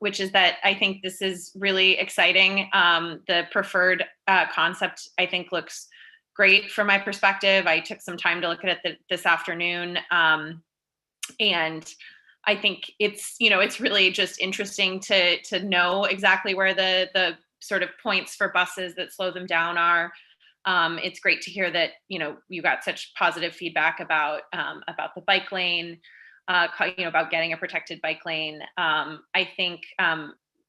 which is that I think this is really exciting. The preferred concept, I think, looks great from my perspective. I took some time to look at it this afternoon. And I think it's really just interesting to know exactly where the sort of points for buses that slow them down are. It's great to hear that, you got such positive feedback about the bike lane, about getting a protected bike lane. I think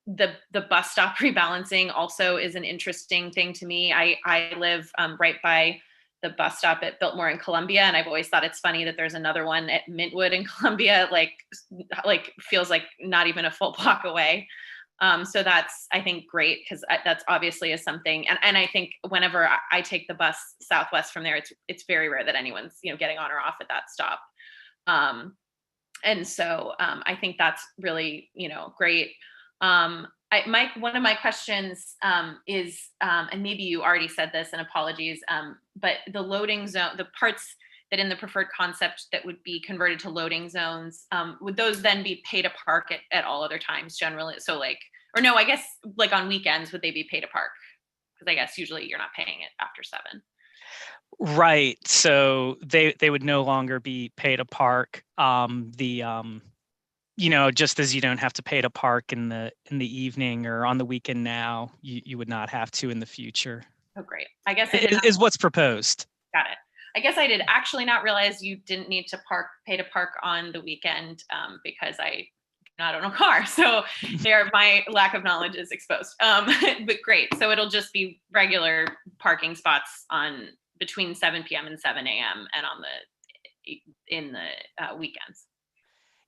the bus stop rebalancing also is an interesting thing to me. I live right by the bus stop at Biltmore in Columbia, and I've always thought it's funny that there's another one at Mintwood in Columbia, like feels like not even a full block away. So that's, I think, great, because that's obviously is something, and I think whenever I take the bus southwest from there, it's very rare that anyone's getting on or off at that stop. And so I think that's really great. Mike, one of my questions is, and maybe you already said this, and apologies, but the loading zone, the parts that in the preferred concept that would be converted to loading zones, would those then be pay to park at all other times generally? So or no, I guess on weekends, would they be pay to park? Because I guess usually you're not paying it after 7. Right. So they would no longer be pay to park. Just as you don't have to pay to park in the evening or on the weekend now, you would not have to in the future. Oh, great. I guess is what's proposed. Got it. I guess I did actually not realize you didn't need to pay to park on the weekend because I don't own a car. So my lack of knowledge is exposed. But great. So it'll just be regular parking spots on between 7 p.m. and 7 a.m. and in the weekends.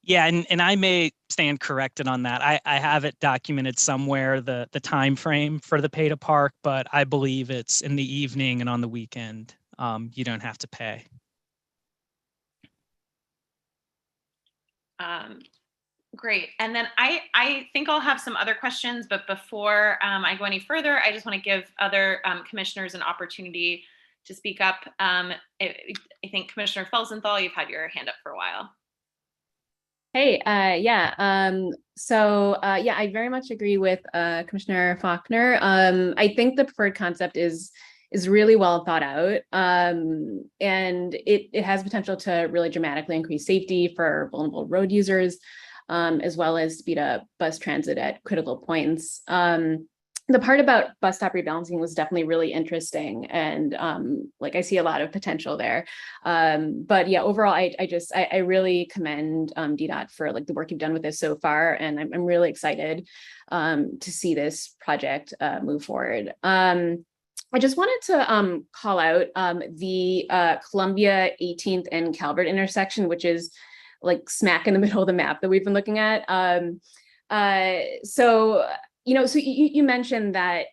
Yeah, and I may stand corrected on that. I have it documented somewhere, the time frame for the pay to park, but I believe it's in the evening and on the weekend. You don't have to pay. Great. And then I think I'll have some other questions, but before I go any further, I just want to give other commissioners an opportunity to speak up. I think Commissioner Felsenthal, you've had your hand up for a while. Hey, So I very much agree with Commissioner Faulkner. I think the preferred concept is really well thought out, and it has potential to really dramatically increase safety for vulnerable road users, as well as speed up bus transit at critical points. The part about bus stop rebalancing was definitely really interesting, and I see a lot of potential there. But yeah, overall, I really commend DDOT for the work you've done with this so far, and I'm really excited to see this project move forward. I just wanted to call out the Columbia 18th and Calvert intersection, which is smack in the middle of the map that we've been looking at. So you mentioned that,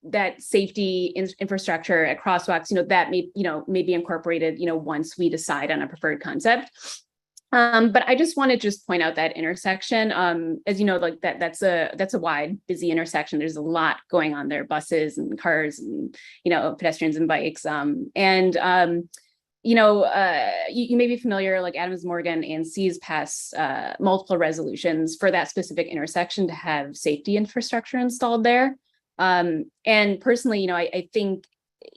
that safety infrastructure at crosswalks, that may be incorporated, once we decide on a preferred concept. But I just want to point out that intersection, as you know, that's a wide, busy intersection. There's a lot going on there, buses and cars and, pedestrians and bikes. You may be familiar, Adams Morgan ANC's passed multiple resolutions for that specific intersection to have safety infrastructure installed there. And personally, I think,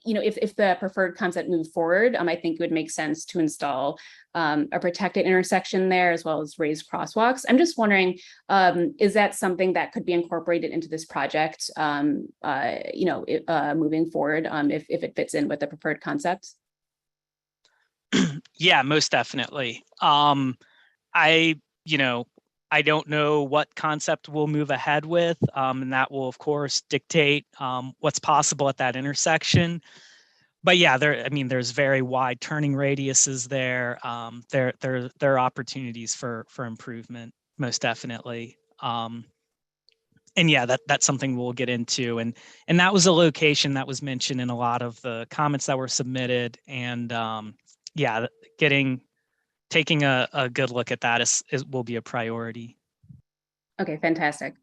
if the preferred concept moved forward, I think it would make sense to install a protected intersection there, as well as raised crosswalks. I'm just wondering, is that something that could be incorporated into this project, moving forward, if it fits in with the preferred concept? Yeah, most definitely. I don't know what concept we'll move ahead with, and that will, of course, dictate what's possible at that intersection. But yeah, there's very wide turning radiuses there. There are opportunities for improvement, most definitely. And yeah, that's something we'll get into. And that was a location that was mentioned in a lot of the comments that were submitted. And yeah, taking a good look at that will be a priority. Okay, fantastic.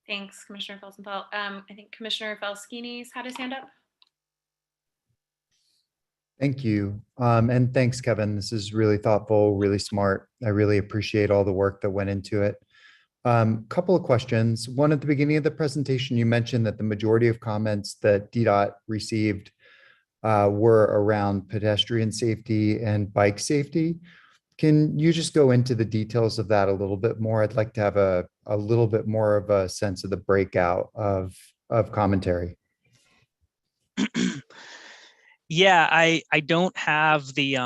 Thanks, Commissioner Felsenthal. I think Commissioner Felskini's had his hand up. Thank you. And thanks, Kevin. This is really thoughtful, really smart. I really appreciate all the work that went into it. Couple of questions. One, at the beginning of the presentation, you mentioned that the majority of comments that DDOT received were around pedestrian safety and bike safety. Can you just go into the details of that a little bit more? I'd like to have a little bit more of a sense of the breakout of commentary. Yeah, I don't have the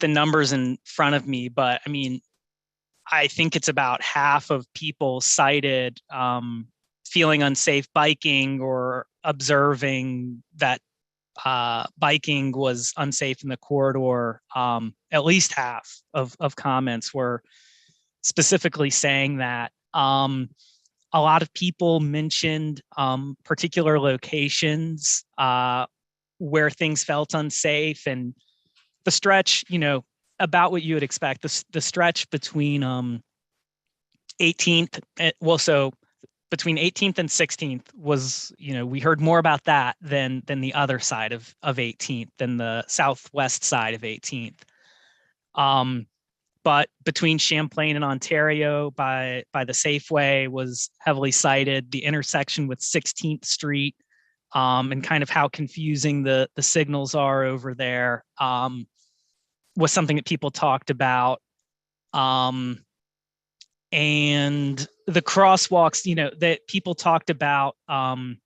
numbers in front of me, but I mean, I think it's about half of people cited feeling unsafe biking or observing that biking was unsafe in the corridor. At least half of comments were specifically saying that. A lot of people mentioned particular locations where things felt unsafe, and the stretch, about what you would expect. The stretch between 18th, so between 18th and 16th was, we heard more about that than the other side of 18th, than the southwest side of 18th. But between Champlain and Ontario by the Safeway was heavily cited. The intersection with 16th Street and kind of how confusing the signals are over there was something that people talked about. And the crosswalks, that people talked about the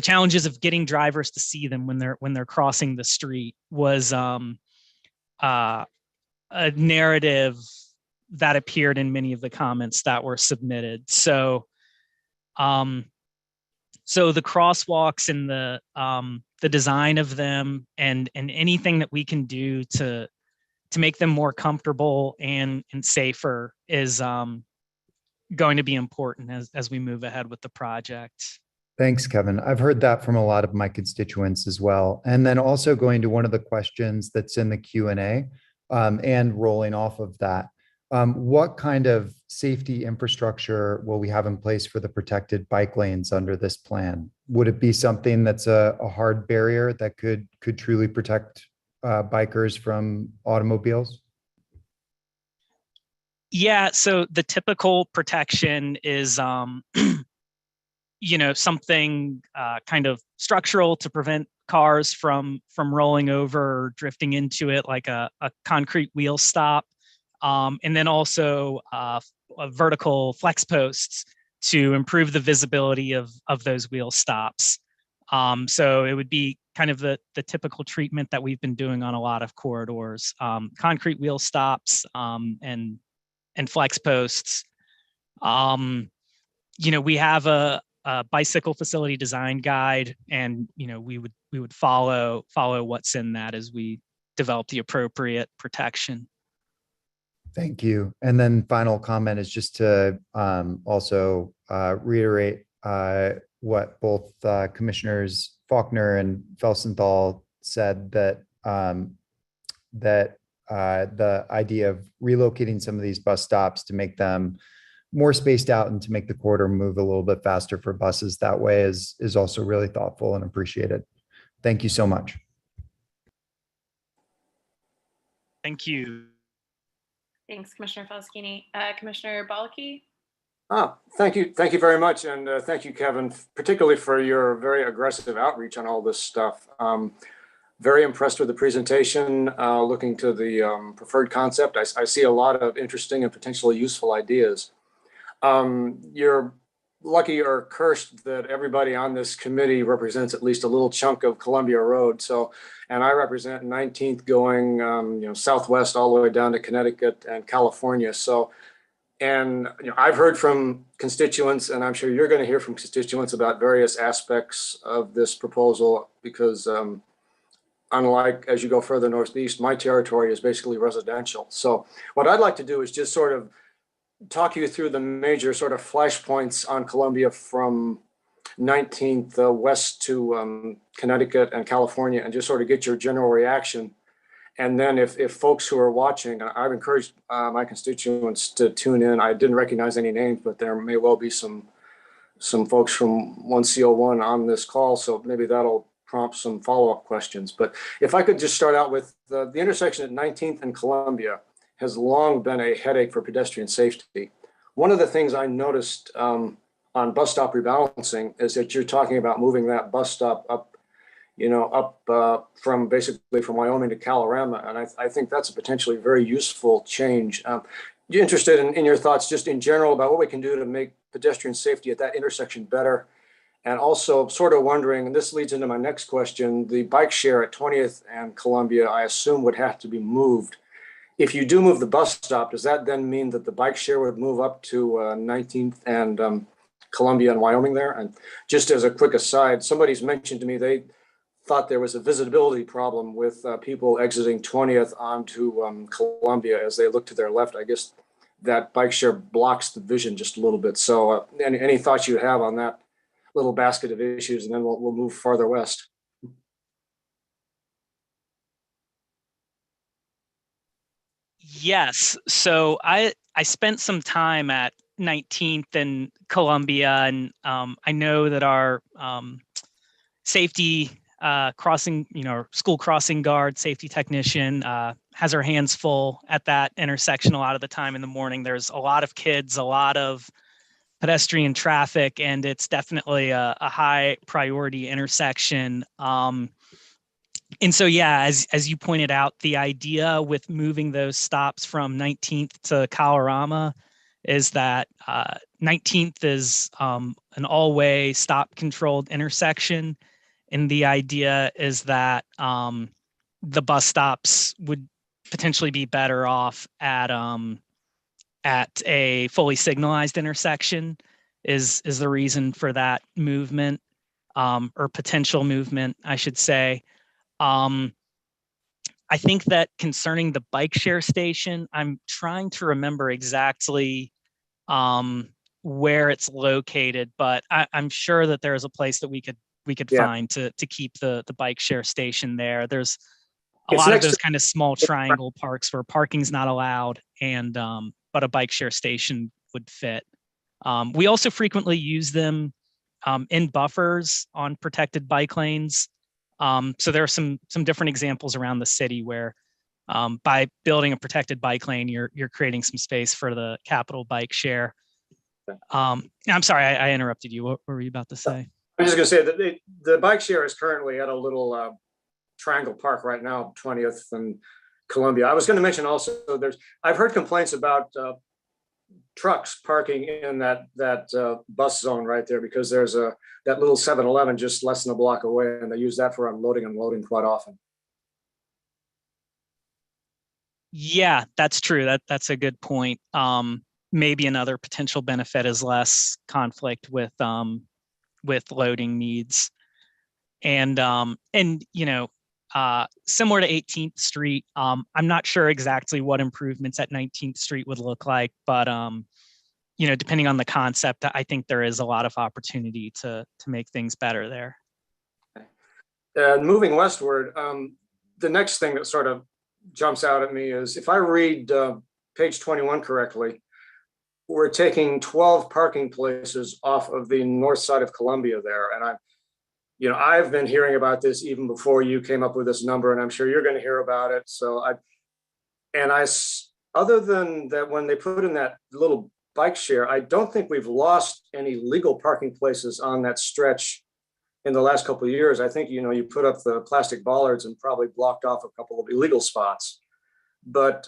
challenges of getting drivers to see them when they're crossing the street was a narrative that appeared in many of the comments that were submitted. So the crosswalks and the design of them and anything that we can do to make them more comfortable and safer is going to be important as we move ahead with the project. Thanks, Kevin. I've heard that from a lot of my constituents as well. And then also going to one of the questions that's in the Q&A and rolling off of that, what kind of safety infrastructure will we have in place for the protected bike lanes under this plan? Would it be something that's a hard barrier that could truly protect bikers from automobiles? Yeah, so the typical protection is, something kind of structural to prevent cars from rolling over or drifting into it, like a concrete wheel stop. And then also vertical flex posts to improve the visibility of those wheel stops. So it would be kind of the typical treatment that we've been doing on a lot of corridors, concrete wheel stops and flex posts. We have a bicycle facility design guide, and we would follow what's in that as we develop the appropriate protection. Thank you. And then final comment is just to also reiterate what both Commissioners Faulkner and Felsenthal said, that the idea of relocating some of these bus stops to make them more spaced out and to make the corridor move a little bit faster for buses that way is also really thoughtful and appreciated. Thank you so much. Thank you. Thanks, Commissioner Felskini. Commissioner Balke? Thank you very much. And thank you, Kevin, particularly for your very aggressive outreach on all this stuff. Very impressed with the presentation, looking to the preferred concept. I see a lot of interesting and potentially useful ideas. Your lucky or cursed that everybody on this committee represents at least a little chunk of Columbia Road. So, and I represent 19th going, southwest all the way down to Connecticut and California. So, and I've heard from constituents, and I'm sure you're going to hear from constituents about various aspects of this proposal because unlike as you go further northeast, my territory is basically residential. So what I'd like to do is just sort of talk you through the major sort of flashpoints on Columbia from 19th west to Connecticut and California, and just sort of get your general reaction. And then if folks who are watching, I've encouraged my constituents to tune in. I didn't recognize any names, but there may well be some folks from 1CO1 on this call, so maybe that'll prompt some follow-up questions. But if I could just start out with the intersection at 19th and Columbia has long been a headache for pedestrian safety. One of the things I noticed on bus stop rebalancing is that you're talking about moving that bus stop up, from basically from Wyoming to Calorama. And I think that's a potentially very useful change. You interested in your thoughts just in general about what we can do to make pedestrian safety at that intersection better? And also sort of wondering, and this leads into my next question, the bike share at 20th and Columbia, I assume would have to be moved. If you do move the bus stop, does that then mean that the bike share would move up to 19th and Columbia and Wyoming there? And just as a quick aside, somebody's mentioned to me they thought there was a visibility problem with people exiting 20th onto Columbia as they look to their left. I guess that bike share blocks the vision just a little bit. So any thoughts you have on that little basket of issues, and then we'll move farther west. Yes. So I spent some time at 19th and Columbia, and I know that our safety crossing, school crossing guard, safety technician has her hands full at that intersection a lot of the time in the morning. There's a lot of kids, a lot of pedestrian traffic, and it's definitely a high priority intersection. And so, yeah, as you pointed out, the idea with moving those stops from 19th to Calorama is that 19th is an all-way stop controlled intersection. And the idea is that the bus stops would potentially be better off at a fully signalized intersection is the reason for that movement, or potential movement, I should say. I think that concerning the bike share station, I'm trying to remember exactly where it's located, but I'm sure that there's a place that we could find to keep the bike share station there. There's a lot of those kind of small triangle parks where parking's not allowed, and but a bike share station would fit. We also frequently use them in buffers on protected bike lanes. So there are some different examples around the city where by building a protected bike lane, you're creating some space for the Capital bike share. I'm sorry, I interrupted you. What were you about to say? I'm just going to say that the bike share is currently at a little triangle park right now, 20th and Columbia. I was going to mention also I've heard complaints about trucks parking in that bus zone right there, because there's that little 7-Eleven just less than a block away, and they use that for unloading and loading quite often. Yeah, that's true. That's a good point. Maybe another potential benefit is less conflict with loading needs, and similar to 18th Street. I'm not sure exactly what improvements at 19th Street would look like, but depending on the concept, I think there is a lot of opportunity to make things better there. Moving westward, the next thing that sort of jumps out at me is, if I read page 21 correctly, we're taking 12 parking places off of the north side of Columbia there. And I've been hearing about this even before you came up with this number, and I'm sure you're going to hear about it. So other than that, when they put in that little bike share, I don't think we've lost any legal parking places on that stretch in the last couple of years. I think, you put up the plastic bollards and probably blocked off a couple of illegal spots. But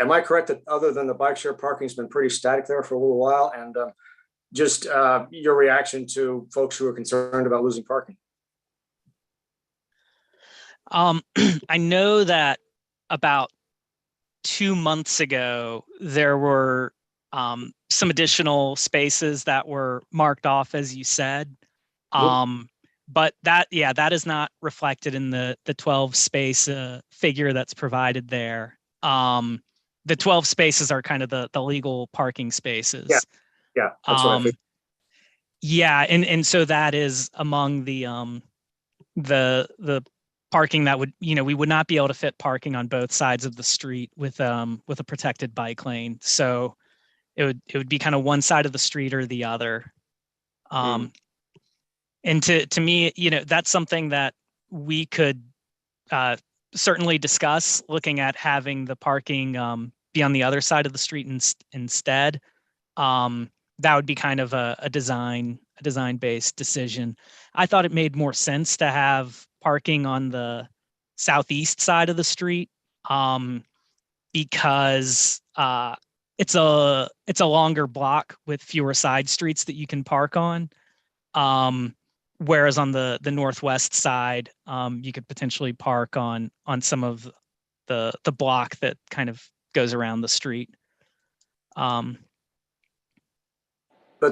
am I correct that other than the bike share, parking's been pretty static there for a little while? And just your reaction to folks who are concerned about losing parking. I know that about 2 months ago, there were some additional spaces that were marked off, as you said. But that is not reflected in the 12 space figure that's provided there. The 12 spaces are kind of the legal parking spaces. Yeah, that's what I think. Yeah, and so that is among the parking that would, we would not be able to fit parking on both sides of the street with a protected bike lane. So it would be kind of one side of the street or the other. And to me, that's something that we could certainly discuss, looking at having the parking be on the other side of the street instead. That would be kind of a design-based decision. I thought it made more sense to have parking on the southeast side of the street because it's a longer block with fewer side streets that you can park on. Whereas on the northwest side, you could potentially park on some of the block that kind of goes around the street. But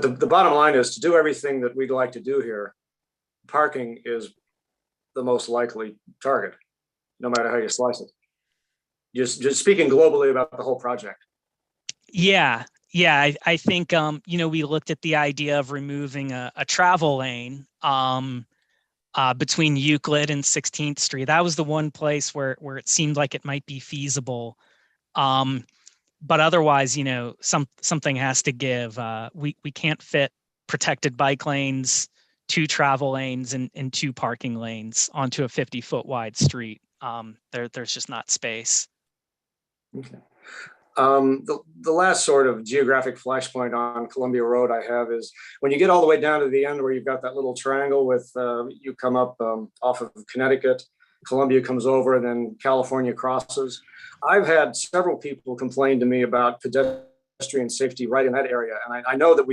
the bottom line is, to do everything that we'd like to do here, parking is the most likely target, no matter how you slice it. Just speaking globally about the whole project. Yeah, I think we looked at the idea of removing a travel lane between Euclid and 16th Street. That was the one place where it seemed like it might be feasible. But otherwise, something has to give. We can't fit protected bike lanes, 2 travel lanes, and 2 parking lanes onto a 50-foot wide street. There's just not space. Okay. The last sort of geographic flashpoint on Columbia Road I have is when you get all the way down to the end where you've got that little triangle with you come up off of Connecticut, Columbia comes over, and then California crosses. I've had several people complain to me about pedestrian safety right in that area. And I know that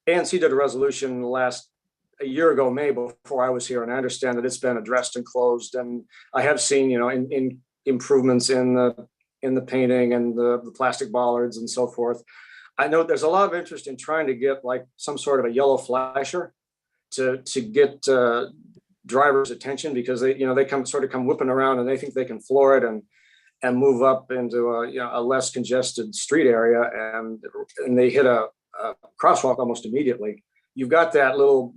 ANC did a resolution a year ago, May, before I was here. And I understand that it's been addressed and closed. And I have seen, in improvements in the painting and the plastic bollards and so forth. I know there's a lot of interest in trying to get like some sort of a yellow flasher to get drivers' attention, because they come whipping around and they think they can floor it and move up into a less congested street area, and they hit a crosswalk almost immediately. You've got that little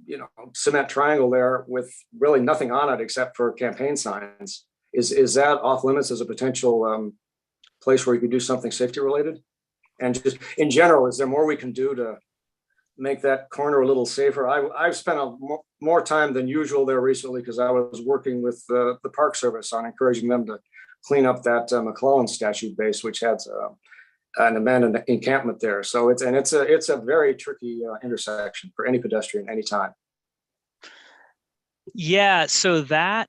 cement triangle there with really nothing on it except for campaign signs. Is that off limits as a potential place where you could do something safety related? And just in general, is there more we can do to make that corner a little safer? I've spent more time than usual there recently because I was working with the Park Service on encouraging them to clean up that McClellan statue base, which has an abandoned encampment there. So it's a very tricky intersection for any pedestrian anytime. Yeah, so that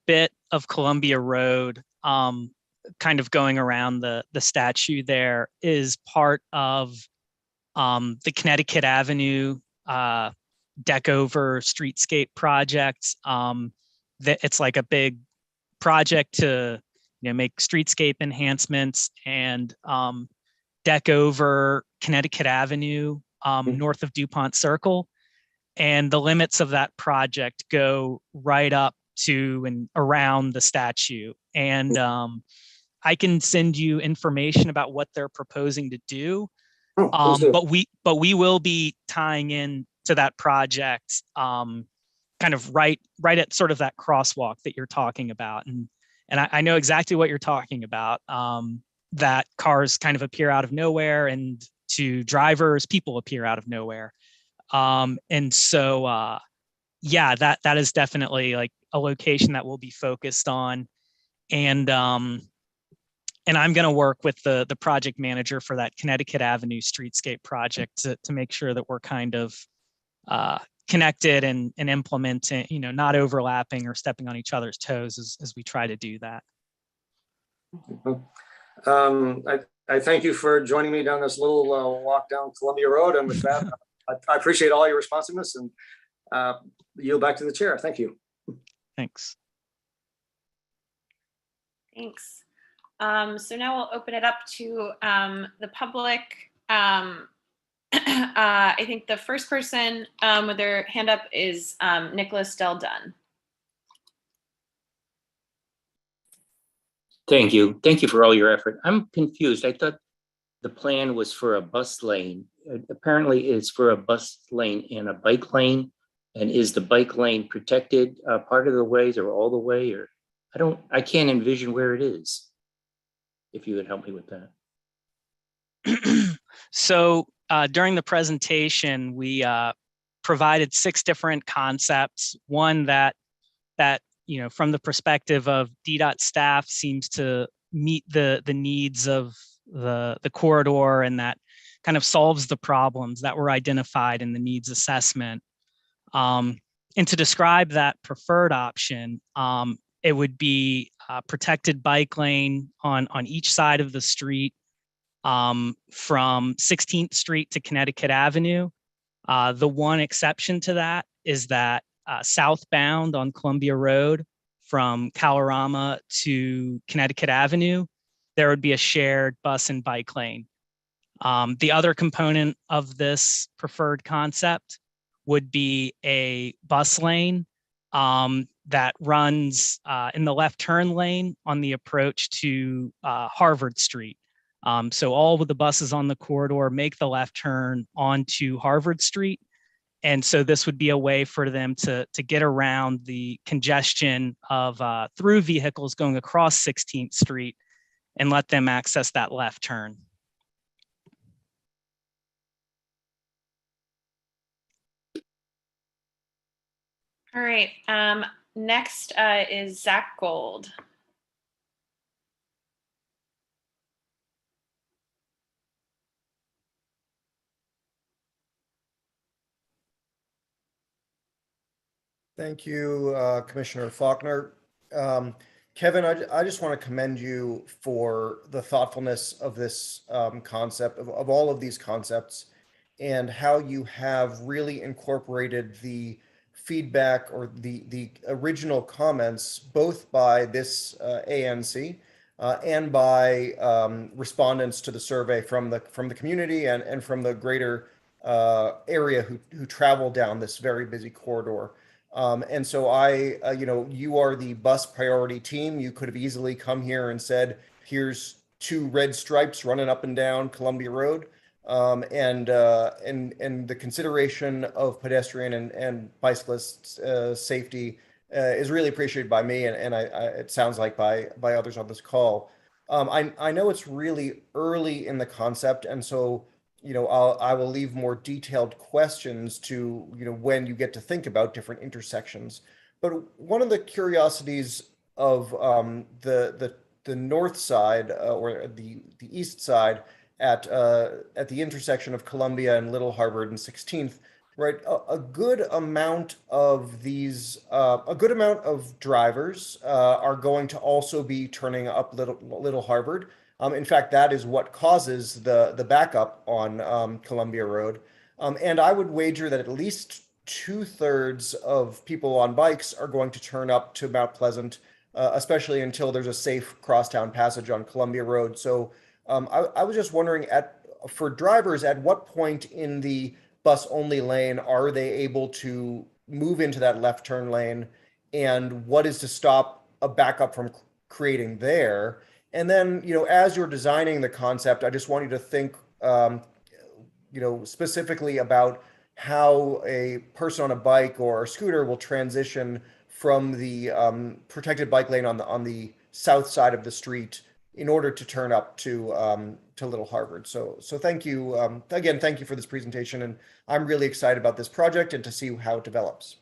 bit of Columbia Road, kind of going around the statue there, is part of the Connecticut Avenue deck over streetscape project. That it's like a big project to make streetscape enhancements and deck over Connecticut Avenue north of DuPont Circle. And the limits of that project go right up to and around the statue. And I can send you information about what they're proposing to do. But we will be tying in to that project kind of right at sort of that crosswalk that you're talking about. And I know exactly what you're talking about, that cars kind of appear out of nowhere, and to drivers, people appear out of nowhere. And so, that is definitely like a location that we'll be focused on. And I'm going to work with the project manager for that Connecticut Avenue streetscape project to make sure that we're kind of connected and implementing, not overlapping or stepping on each other's toes as we try to do that. I thank you for joining me down this little walk down Columbia Road. And with that, I appreciate all your responsiveness and yield back to the chair. Thank you. Thanks. Thanks. So now we'll open it up to the public. I think the first person with their hand up is Nicholas Del Dunn. Thank you. Thank you for all your effort. I'm confused. I thought the plan was for a bus lane. Apparently it's for a bus lane and a bike lane. And is the bike lane protected part of the ways or all the way? Or I can't envision where it is. If you would help me with that. So during the presentation, we provided 6 different concepts. One that from the perspective of DDOT staff seems to meet the needs of the corridor, and that kind of solves the problems that were identified in the needs assessment. And to describe that preferred option, it would be a protected bike lane on each side of the street from 16th Street to Connecticut Avenue. The one exception to that is that southbound on Columbia Road from Kalorama to Connecticut Avenue, there would be a shared bus and bike lane. The other component of this preferred concept would be a bus lane that runs in the left turn lane on the approach to Harvard Street. So all of the buses on the corridor make the left turn onto Harvard Street. And so this would be a way for them to get around the congestion of through vehicles going across 16th Street and let them access that left turn. All right. Next is Zach Gold. Thank you, Commissioner Faulkner. Kevin, I just want to commend you for the thoughtfulness of this concept, of all of these concepts, and how you have really incorporated the feedback or the original comments, both by this ANC and by respondents to the survey from the community and from the greater area who travel down this very busy corridor. And so you are the bus priority team. You could have easily come here and said, here's 2 red stripes running up and down Columbia Road. And the consideration of pedestrian and bicyclists safety is really appreciated by me, and it sounds like by others on this call. I know it's really early in the concept, and so I will leave more detailed questions to when you get to think about different intersections. But one of the curiosities of the north side or the east side at the intersection of Columbia and Little Harvard and 16th, right? A good amount of drivers are going to also be turning up Little Harvard. In fact, that is what causes the backup on Columbia Road. And I would wager that at least 2/3 of people on bikes are going to turn up to Mount Pleasant, especially until there's a safe crosstown passage on Columbia Road. So I was just wondering, for drivers, at what point in the bus only lane are they able to move into that left turn lane, and what is to stop a backup from creating there? And then, as you're designing the concept, I just want you to think, specifically about how a person on a bike or a scooter will transition from the protected bike lane on the south side of the street in order to turn up to Little Harvard. So thank you again. Thank you for this presentation, and I'm really excited about this project and to see how it develops.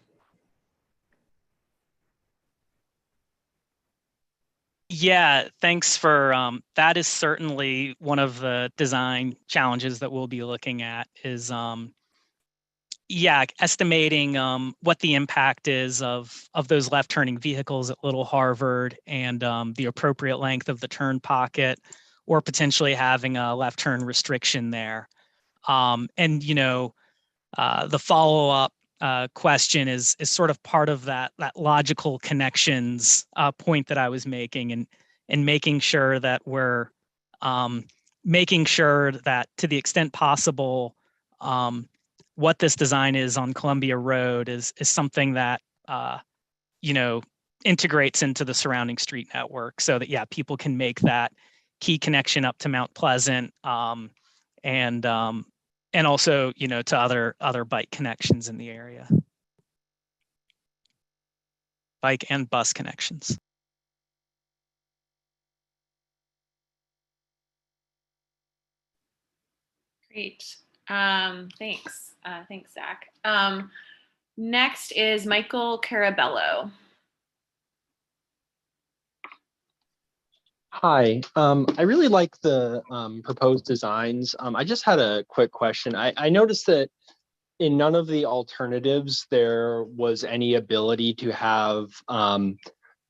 Yeah, thanks for that. Is certainly one of the design challenges that we'll be looking at is estimating what the impact is of those left turning vehicles at Little Harvard and the appropriate length of the turn pocket. or potentially having a left turn restriction there. And the follow-up question is sort of part of that logical connections point that I was making, and making sure that we're making sure that to the extent possible, what this design is on Columbia Road is something that integrates into the surrounding street network, so that people can make that key connection up to Mount Pleasant, and also to other bike connections in the area, bike and bus connections. Great. Thanks. Thanks, Zach. Next is Michael Carabello. Hi, I really like the proposed designs. I just had a quick question. I noticed that in none of the alternatives there was any ability to have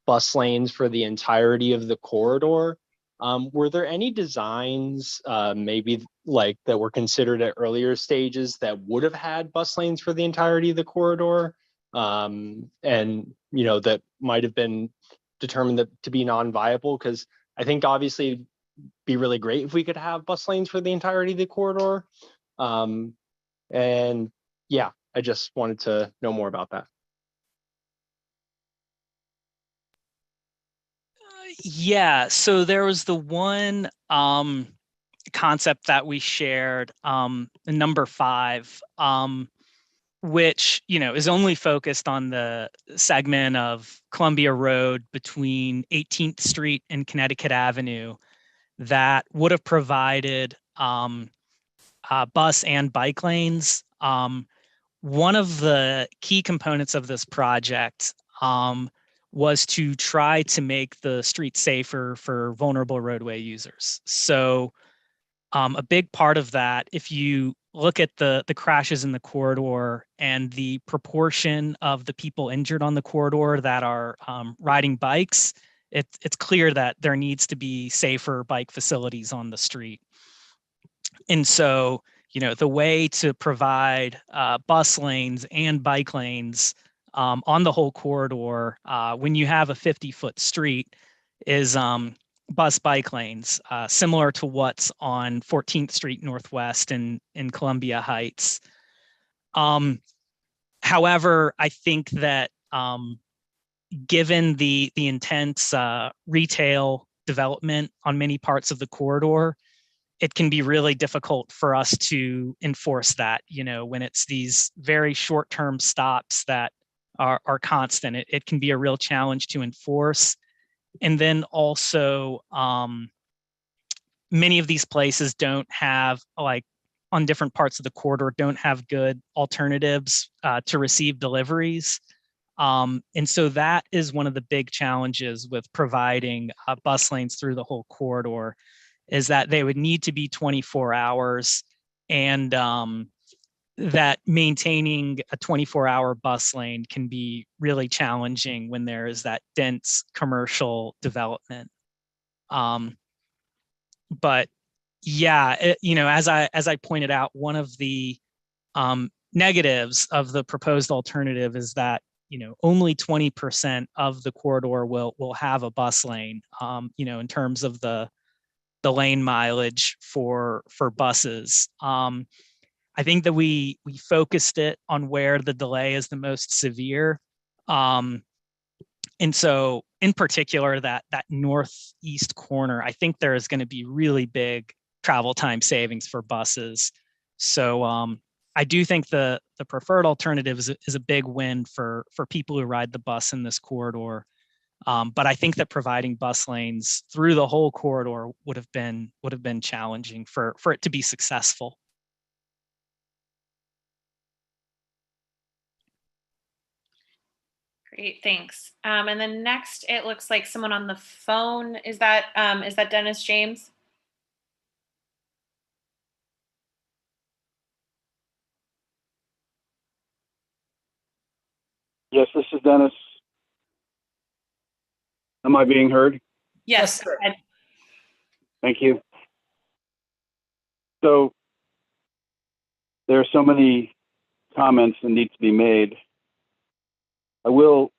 bus lanes for the entirety of the corridor. Were there any designs maybe like that were considered at earlier stages that would have had bus lanes for the entirety of the corridor? And that might have been determined to be non-viable? Because I think obviously it'd be really great if we could have bus lanes for the entirety of the corridor. And yeah, I just wanted to know more about that. Yeah, so there was the one concept that we shared, number 5, which is only focused on the segment of Columbia Road between 18th Street and Connecticut Avenue that would have provided bus and bike lanes. One of the key components of this project was to try to make the street safer for vulnerable roadway users. So a big part of that, if you look at the crashes in the corridor and the proportion of the people injured on the corridor that are riding bikes, it's clear that there needs to be safer bike facilities on the street. And so, the way to provide bus lanes and bike lanes on the whole corridor when you have a 50-foot street is bus bike lanes, similar to what's on 14th Street Northwest in Columbia Heights. However, I think that given the intense retail development on many parts of the corridor, it can be really difficult for us to enforce that, when it's these very short-term stops that are constant. It can be a real challenge to enforce. And then also, many of these places don't have, like on different parts of the corridor, don't have good alternatives to receive deliveries. And so that is one of the big challenges with providing bus lanes through the whole corridor, is that they would need to be 24 hours, and that maintaining a 24-hour bus lane can be really challenging when there is that dense commercial development. But yeah, as I pointed out, one of the negatives of the proposed alternative is that only 20% of the corridor will have a bus lane, in terms of the lane mileage for buses. I think that we focused it on where the delay is the most severe. And so in particular, that northeast corner, I think there is going to be really big travel time savings for buses. So I do think the preferred alternative is a big win for people who ride the bus in this corridor. But I think that providing bus lanes through the whole corridor would have been challenging for it to be successful. Great, thanks. And then next, it looks like someone on the phone. Is that Dennis James? Yes, this is Dennis. Am I being heard? Yes. Thank you. So there are so many comments that need to be made. I will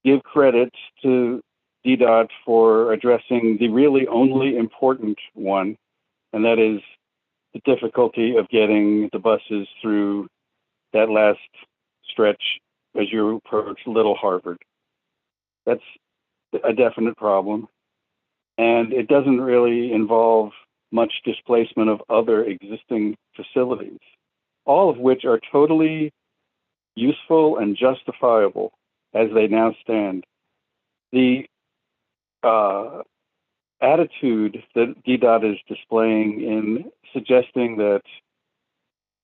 give credit to DDOT for addressing the really only important one, and that is the difficulty of getting the buses through that last stretch as you approach Little Harvard. That's a definite problem. And it doesn't really involve much displacement of other existing facilities, all of which are totally useful and justifiable as they now stand. The attitude that DDOT is displaying in suggesting that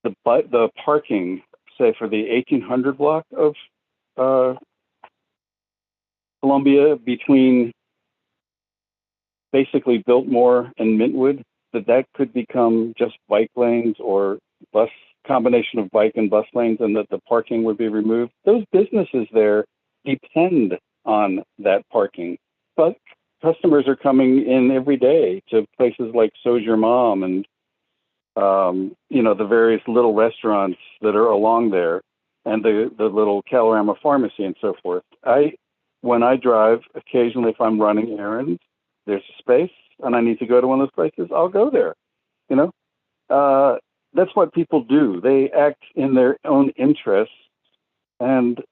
the parking, say for the 1800 block of Columbia between basically Biltmore and Mintwood, that could become just bike lanes or bus combination of bike and bus lanes, and that the parking would be removed. Those businesses there depend on that parking, but customers are coming in every day to places like So's Your Mom and the various little restaurants that are along there, and the little Calorama pharmacy and so forth. When I drive, occasionally if I'm running errands, there's a space and I need to go to one of those places, I'll go there. That's what people do. They act in their own interests, and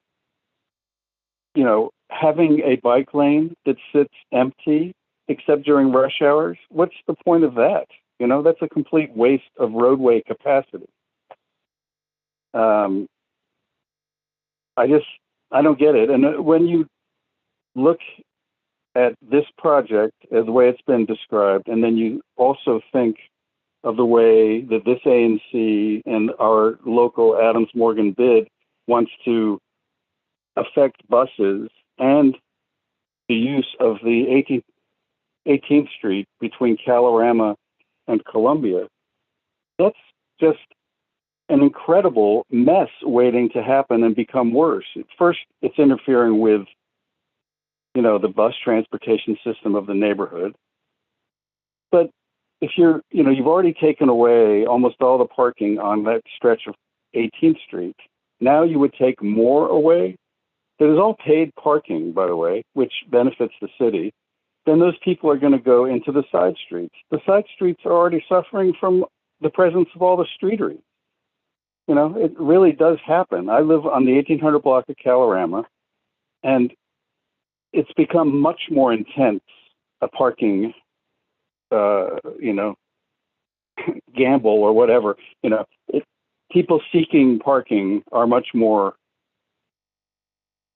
having a bike lane that sits empty except during rush hours, what's the point of that? That's a complete waste of roadway capacity. I don't get it. And when you look at this project as the way it's been described, and then you also think of the way that this ANC and our local Adams Morgan bid wants to affect buses and the use of the 18th Street between Calorama and Columbia, that's just an incredible mess waiting to happen and become worse. First, it's interfering with, the bus transportation system of the neighborhood. But if you've already taken away almost all the parking on that stretch of 18th Street, now you would take more away. That is all paid parking, by the way, which benefits the city. Then those people are going to go into the side streets. The side streets are already suffering from the presence of all the streetery. It really does happen. I live on the 1800 block of Calorama, and it's become much more intense, a parking, gamble or whatever. People seeking parking are much more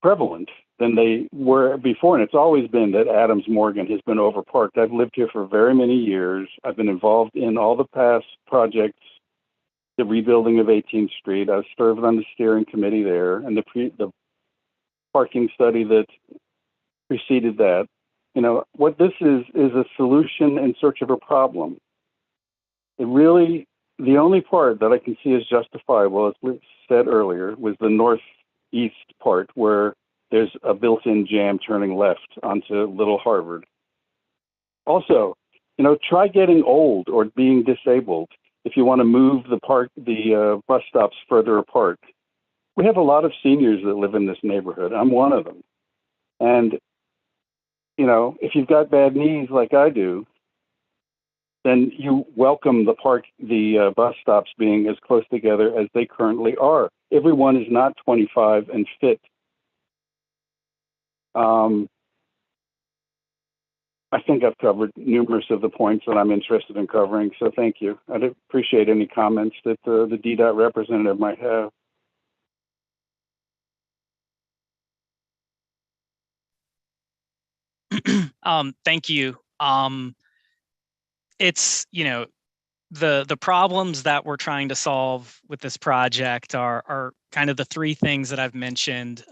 prevalent than they were before. And it's always been that Adams Morgan has been overparked. I've lived here for very many years. I've been involved in all the past projects, the rebuilding of 18th Street. I've served on the steering committee there, and the parking study that preceded that. What this is a solution in search of a problem. The only part that I can see as justifiable, as we said earlier, was the northeast part where there's a built-in jam turning left onto Little Harvard. Also, try getting old or being disabled if you want to move the bus stops further apart. We have a lot of seniors that live in this neighborhood. I'm one of them. And, if you've got bad knees like I do, then you welcome the bus stops being as close together as they currently are. Everyone is not 25 and fit. I think I've covered numerous of the points that I'm interested in covering, so thank you. I'd appreciate any comments that the DDOT representative might have. Thank you. It's, the problems that we're trying to solve with this project are kind of the three things that I've mentioned.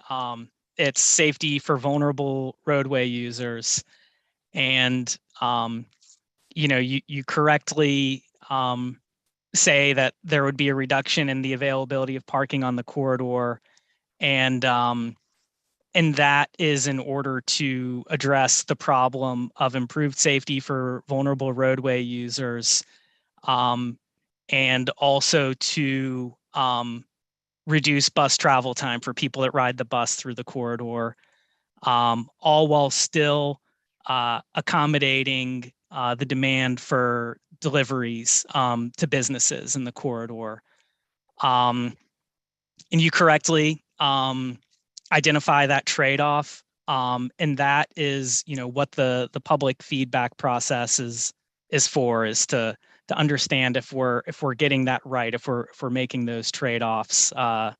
It's safety for vulnerable roadway users. And, you correctly say that there would be a reduction in the availability of parking on the corridor. And that is in order to address the problem of improved safety for vulnerable roadway users. and also to reduce bus travel time for people that ride the bus through the corridor, all while still accommodating the demand for deliveries to businesses in the corridor. And you correctly identify that trade-off, and that is, what the public feedback process is for, is to understand if we're getting that right, if we're making those trade-offs the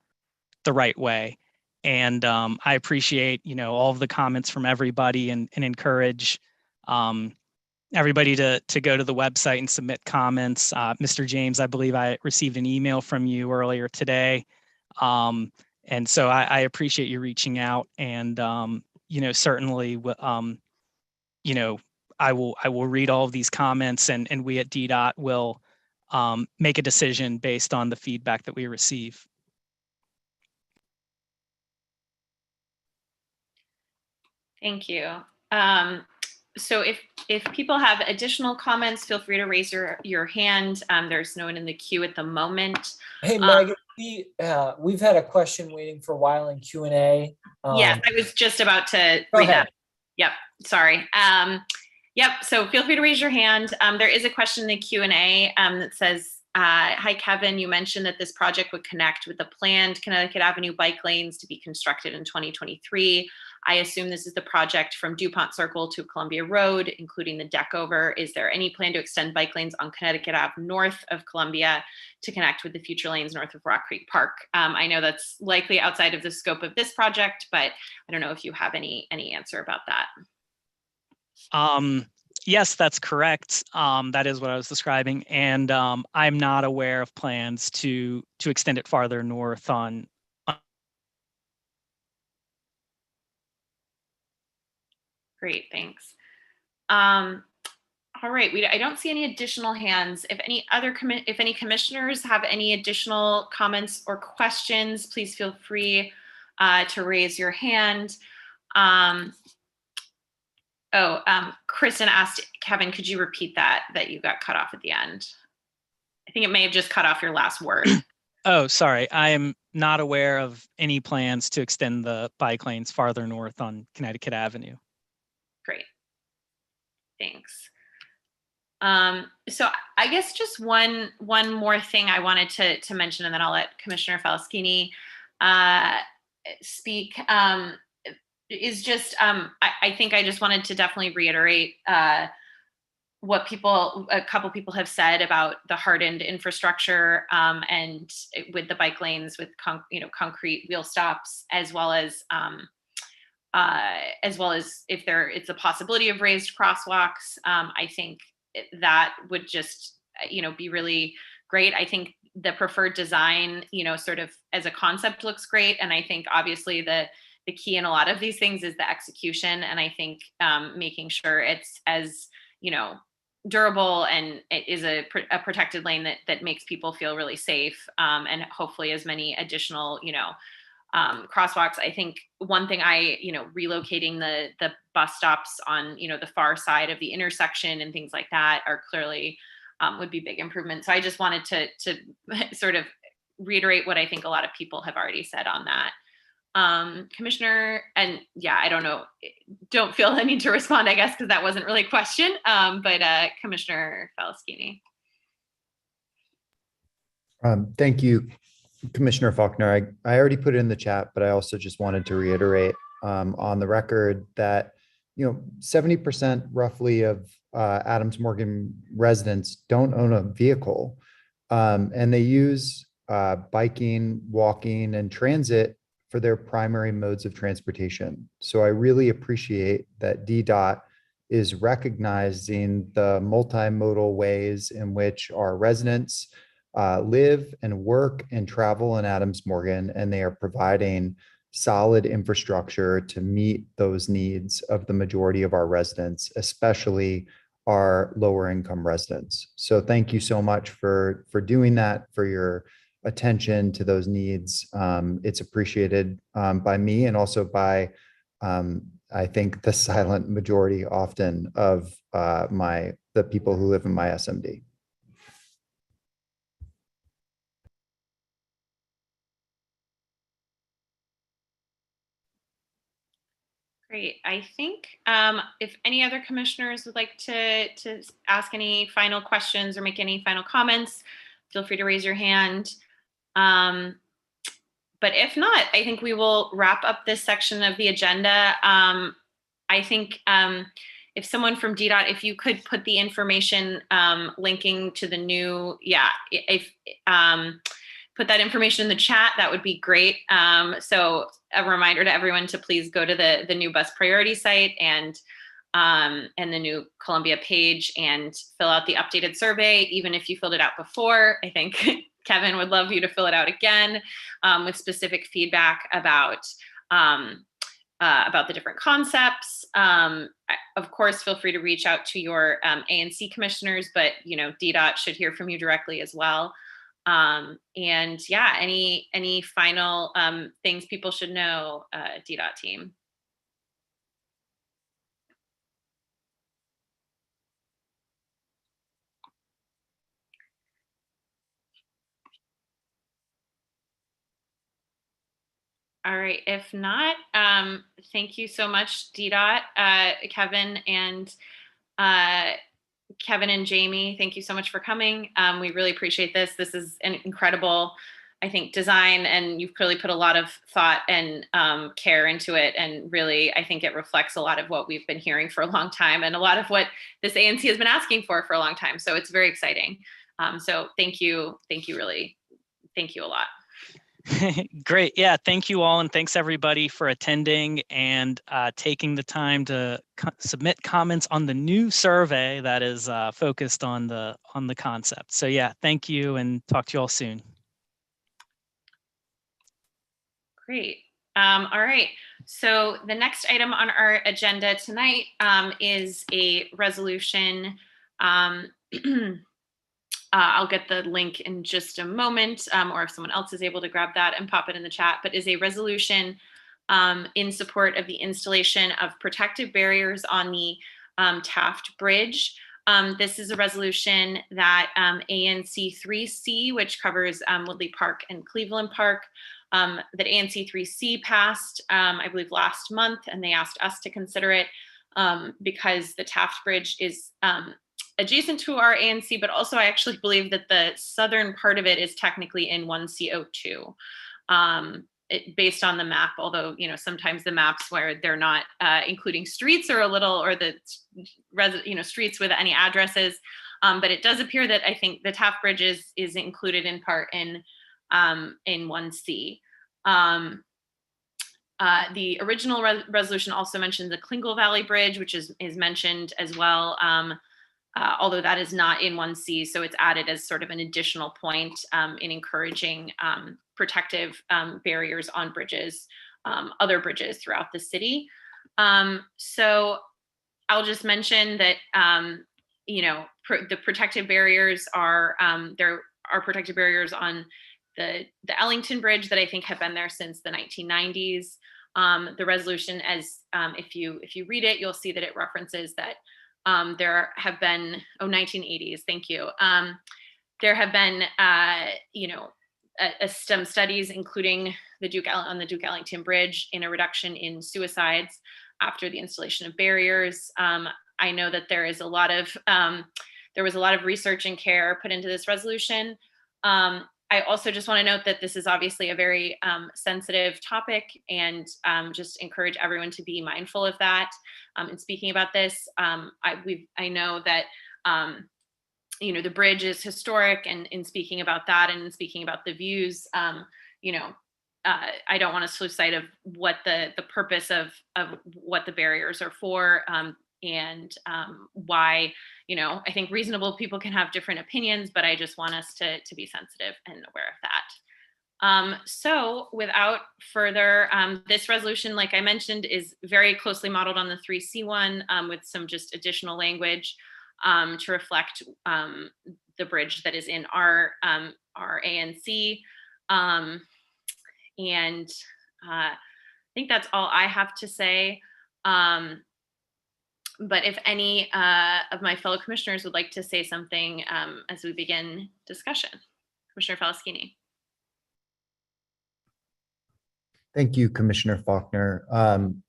right way. And I appreciate, all of the comments from everybody, and encourage everybody to go to the website and submit comments. Mr. James, I believe I received an email from you earlier today. And so I appreciate you reaching out, and certainly, I will read all of these comments, and we at DDOT will make a decision based on the feedback that we receive. Thank you. So if people have additional comments, feel free to raise your hand. There's no one in the queue at the moment. Hey, Megan, we've had a question waiting for a while in Q&A. Yes, I was just about to read that. Yep, sorry. Yep, so feel free to raise your hand. There is a question in the Q&A that says, hi, Kevin, you mentioned that this project would connect with the planned Connecticut Avenue bike lanes to be constructed in 2023. I assume this is the project from DuPont Circle to Columbia Road, including the deck over. Is there any plan to extend bike lanes on Connecticut Ave north of Columbia to connect with the future lanes north of Rock Creek Park? I know that's likely outside of the scope of this project, but I don't know if you have any answer about that. Yes, that's correct. That is what I was describing. And I'm not aware of plans to extend it farther north on. Great, thanks. All right, I don't see any additional hands. If any commissioners have any additional comments or questions, please feel free to raise your hand. Kristen asked, Kevin, could you repeat that you got cut off at the end? I think it may have just cut off your last word. Oh, sorry. I am not aware of any plans to extend the bike lanes farther north on Connecticut Avenue. Great. Thanks. So I guess just one more thing I wanted to mention, and then I'll let Commissioner Falaschini speak, is just, I think I just wanted to definitely reiterate what a couple people have said about the hardened infrastructure, and with the bike lanes with concrete wheel stops, as well as if it's a possibility of raised crosswalks. I think that would just be really great. I think the preferred design, sort of as a concept, looks great, and I think obviously the key in a lot of these things is the execution, and I think making sure it's as durable and it is a protected lane that makes people feel really safe, and hopefully as many additional crosswalks. I think one thing relocating the bus stops on the far side of the intersection and things like that are clearly would be big improvements. So I just wanted to sort of reiterate what I think a lot of people have already said on that. Commissioner, and I don't know, don't feel the need to respond, I guess, because that wasn't really a question, but Commissioner Falaschini. Thank you, Commissioner Faulkner. I already put it in the chat, but I also just wanted to reiterate on the record that 70% roughly of Adams Morgan residents don't own a vehicle, and they use biking, walking, and transit for their primary modes of transportation. So I really appreciate that DDOT is recognizing the multimodal ways in which our residents live and work and travel in Adams Morgan, and they are providing solid infrastructure to meet those needs of the majority of our residents, especially our lower income residents. So thank you so much for doing that, for your attention to those needs. It's appreciated by me, and also by, I think, the silent majority often of the people who live in my SMD. Great. I think if any other commissioners would like to ask any final questions or make any final comments, feel free to raise your hand. But if not, I think we will wrap up this section of the agenda. I think if someone from DDOT, if you could put the information linking to the new, if put that information in the chat, that would be great. So a reminder to everyone to please go to the new bus priority site and the new Columbia page and fill out the updated survey. Even if you filled it out before, I think Kevin would love you to fill it out again with specific feedback about the different concepts. Of course, feel free to reach out to your ANC commissioners, but DDOT should hear from you directly as well. And yeah, any final things people should know, DDOT team? All right, if not, thank you so much, DDOT, Kevin and Jamie, thank you so much for coming. We really appreciate this. This is an incredible, I think, design, and you've clearly put a lot of thought and care into it. And really, I think it reflects a lot of what we've been hearing for a long time and a lot of what this ANC has been asking for a long time. So it's very exciting. So thank you, really. Thank you a lot. Great. Yeah. Thank you all. And thanks everybody for attending and taking the time to submit comments on the new survey that is focused on the concept. So yeah, thank you and talk to you all soon. Great. All right. So the next item on our agenda tonight is a resolution. I'll get the link in just a moment, or if someone else is able to grab that and pop it in the chat, but is a resolution in support of the installation of protective barriers on the Taft Bridge. This is a resolution that ANC 3C, which covers Woodley Park and Cleveland Park, that ANC 3C passed, I believe, last month, and they asked us to consider it because the Taft Bridge is adjacent to our ANC, but also I actually believe that the southern part of it is technically in 1CO2 based on the map, although, sometimes the maps where they're not including streets or the streets with any addresses. But it does appear that I think the Taft Bridge is included in part in 1C. The original resolution also mentioned the Klingle Valley Bridge, which is mentioned as well. Although that is not in 1C, so it's added as sort of an additional point in encouraging protective barriers on bridges, other bridges throughout the city. So I'll just mention that, the protective barriers are, there are protective barriers on the Ellington Bridge that I think have been there since the 1990s. The resolution, as if you read it, you'll see that it references that there have been 1980s. Thank you. There have been some studies, including on the Duke Ellington Bridge, in a reduction in suicides after the installation of barriers. I know that there was a lot of research and care put into this resolution. I also just want to note that this is obviously a very sensitive topic, and just encourage everyone to be mindful of that. In speaking about this, I know that the bridge is historic, and in speaking about that and in speaking about the views, I don't want to lose sight of what the purpose of what the barriers are for, and why, I think reasonable people can have different opinions, but I just want us to be sensitive and aware of that. So without further, this resolution, like I mentioned, is very closely modeled on the 3C one, with some just additional language to reflect the bridge that is in our ANC. And I think that's all I have to say. But if any of my fellow commissioners would like to say something as we begin discussion. Commissioner Falaschini. Thank you, Commissioner Faulkner.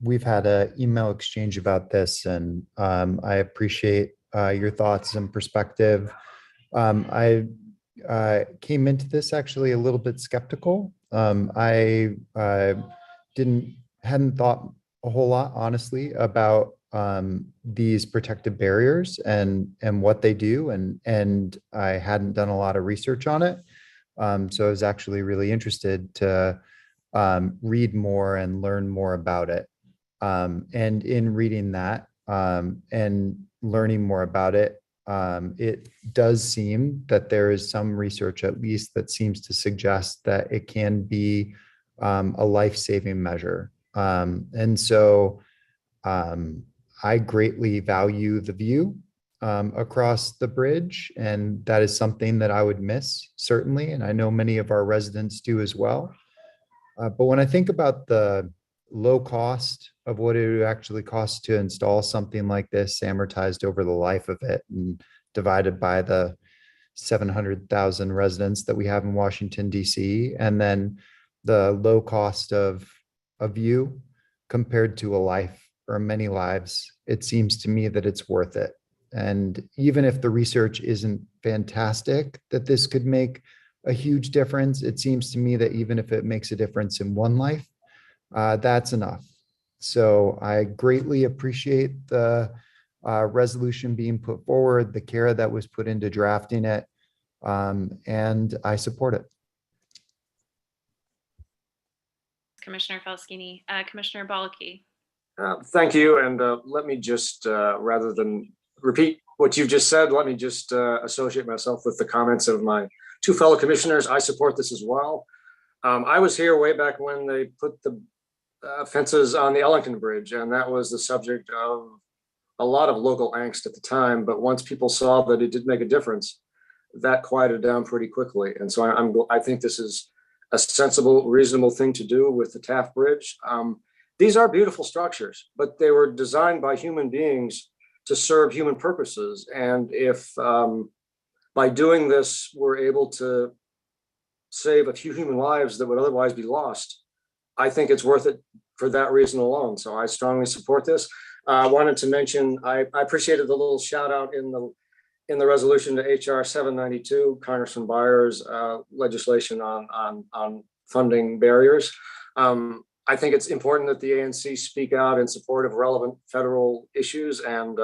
We've had an email exchange about this, and I appreciate your thoughts and perspective. I came into this actually a little bit skeptical. I hadn't thought a whole lot, honestly, about these protective barriers and what they do, and I hadn't done a lot of research on it. So I was actually really interested to read more and learn more about it. And in reading that and learning more about it, it does seem that there is some research, at least, that seems to suggest that it can be a life-saving measure. And so I greatly value the view across the bridge, and that is something that I would miss, certainly. And I know many of our residents do as well. But when I think about the low cost of what it would actually cost to install something like this, amortized over the life of it and divided by the 700,000 residents that we have in Washington, D.C., and then the low cost of a view compared to a life or many lives, it seems to me that it's worth it. And even if the research isn't fantastic, that this could make a huge difference, it seems to me that even if it makes a difference in one life, that's enough. So I greatly appreciate the resolution being put forward, the care that was put into drafting it, and I support it. Commissioner Falskini. Commissioner Balke. Thank you. And let me just, rather than repeat what you've just said, let me just associate myself with the comments of my two fellow commissioners. I support this as well. I was here way back when they put the fences on the Ellington Bridge, and that was the subject of a lot of local angst at the time. But once people saw that it did make a difference, that quieted down pretty quickly. And so I think this is a sensible, reasonable thing to do with the Taft Bridge. These are beautiful structures, but they were designed by human beings to serve human purposes. And if by doing this, we're able to save a few human lives that would otherwise be lost, I think it's worth it for that reason alone. So I strongly support this. I wanted to mention, I appreciated the little shout out in the resolution to HR 792, Congressman Byers' legislation on funding barriers. I think it's important that the ANC speak out in support of relevant federal issues. And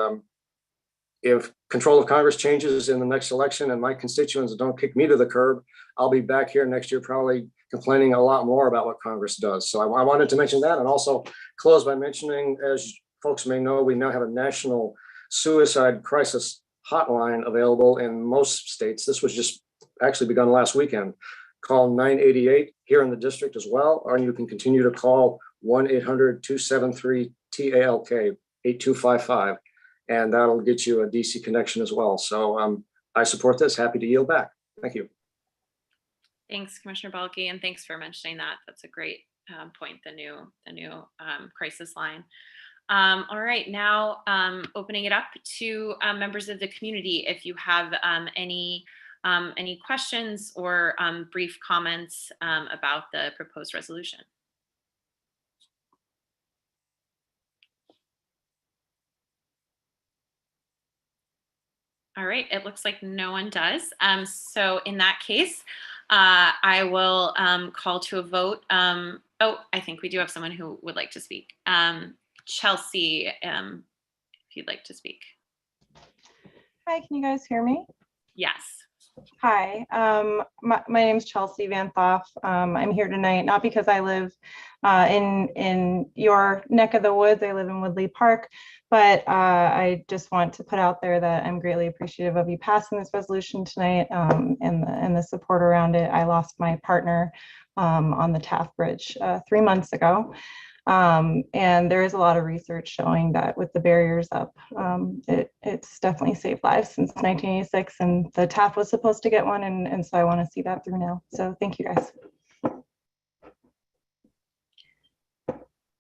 if control of Congress changes in the next election and my constituents don't kick me to the curb, I'll be back here next year probably complaining a lot more about what Congress does. So I wanted to mention that, and also close by mentioning, as folks may know, we now have a national suicide crisis hotline available in most states. This was just actually begun last weekend. Call 988 here in the district as well, or you can continue to call 1-800-273-TALK 8255, and that'll get you a DC connection as well. So I support this. Happy to yield back. Thank you. Thanks, Commissioner Balke, and thanks for mentioning that. That's a great point, the new crisis line. All right, now opening it up to members of the community. If you have any questions or brief comments about the proposed resolution. All right, it looks like no one does. So in that case, I will call to a vote. Oh, I think we do have someone who would like to speak. Chelsea, if you'd like to speak. Hi, can you guys hear me? Yes. Hi, my name is Chelsea Van Thoff. I'm here tonight not because I live in your neck of the woods. I live in Woodley Park, but I just want to put out there that I'm greatly appreciative of you passing this resolution tonight and the support around it. I lost my partner on the Taft Bridge 3 months ago. And there is a lot of research showing that with the barriers up, it's definitely saved lives since 1986, and the Taft was supposed to get one, and so I want to see that through now. So thank you, guys.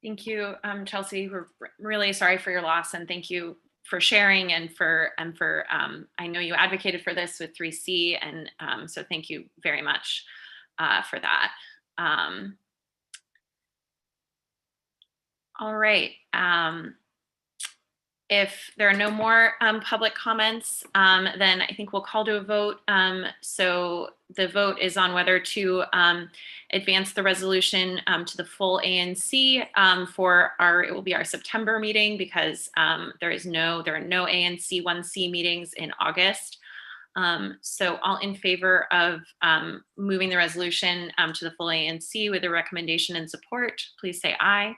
Thank you, Chelsea. We're really sorry for your loss, and thank you for sharing and for I know you advocated for this with 3C, and so thank you very much for that. All right. If there are no more public comments, then I think we'll call to a vote. So the vote is on whether to advance the resolution to the full ANC for it will be our September meeting, because there are no ANC 1C meetings in August. So all in favor of moving the resolution to the full ANC with a recommendation and support, please say aye.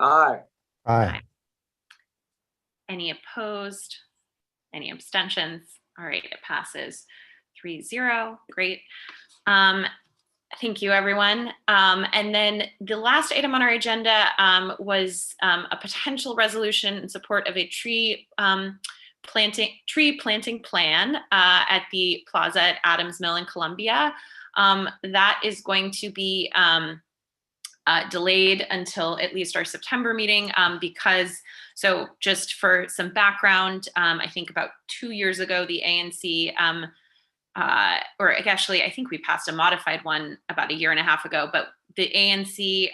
Aye. Aye. Any opposed? Any abstentions? All right, it passes 3-0. Great. Thank you, everyone. And then the last item on our agenda was a potential resolution in support of a tree planting plan at the plaza at Adams Mill in Columbia. That is going to be delayed until at least our September meeting because, so just for some background, I think about 2 years ago, the ANC, or actually, I think we passed a modified one about 1.5 years ago, but the ANC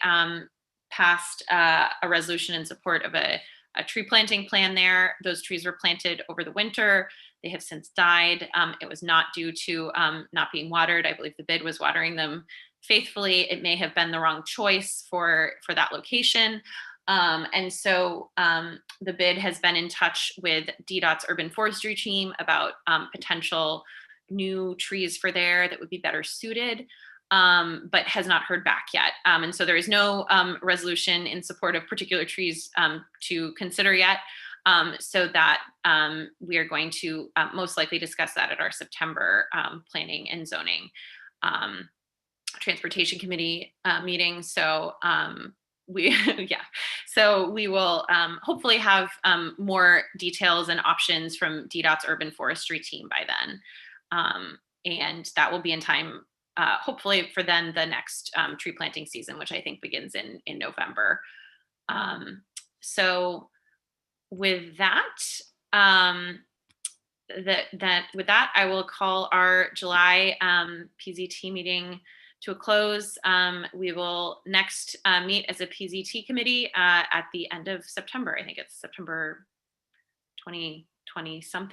passed a resolution in support of a tree planting plan there. Those trees were planted over the winter. They have since died. It was not due to not being watered. I believe the bid was watering them faithfully. It may have been the wrong choice for that location. And so the bid has been in touch with DDOT's urban forestry team about potential new trees for there that would be better suited, but has not heard back yet. And so there is no resolution in support of particular trees to consider yet. So that we are going to most likely discuss that at our September planning and zoning transportation committee meeting. So so we will hopefully have more details and options from DDOT's urban forestry team by then. And that will be in time, hopefully for then the next tree planting season, which I think begins in November. So with that, with that, I will call our July PZT meeting to a close. We will next meet as a PZT committee at the end of September. I think it's September 2020 something.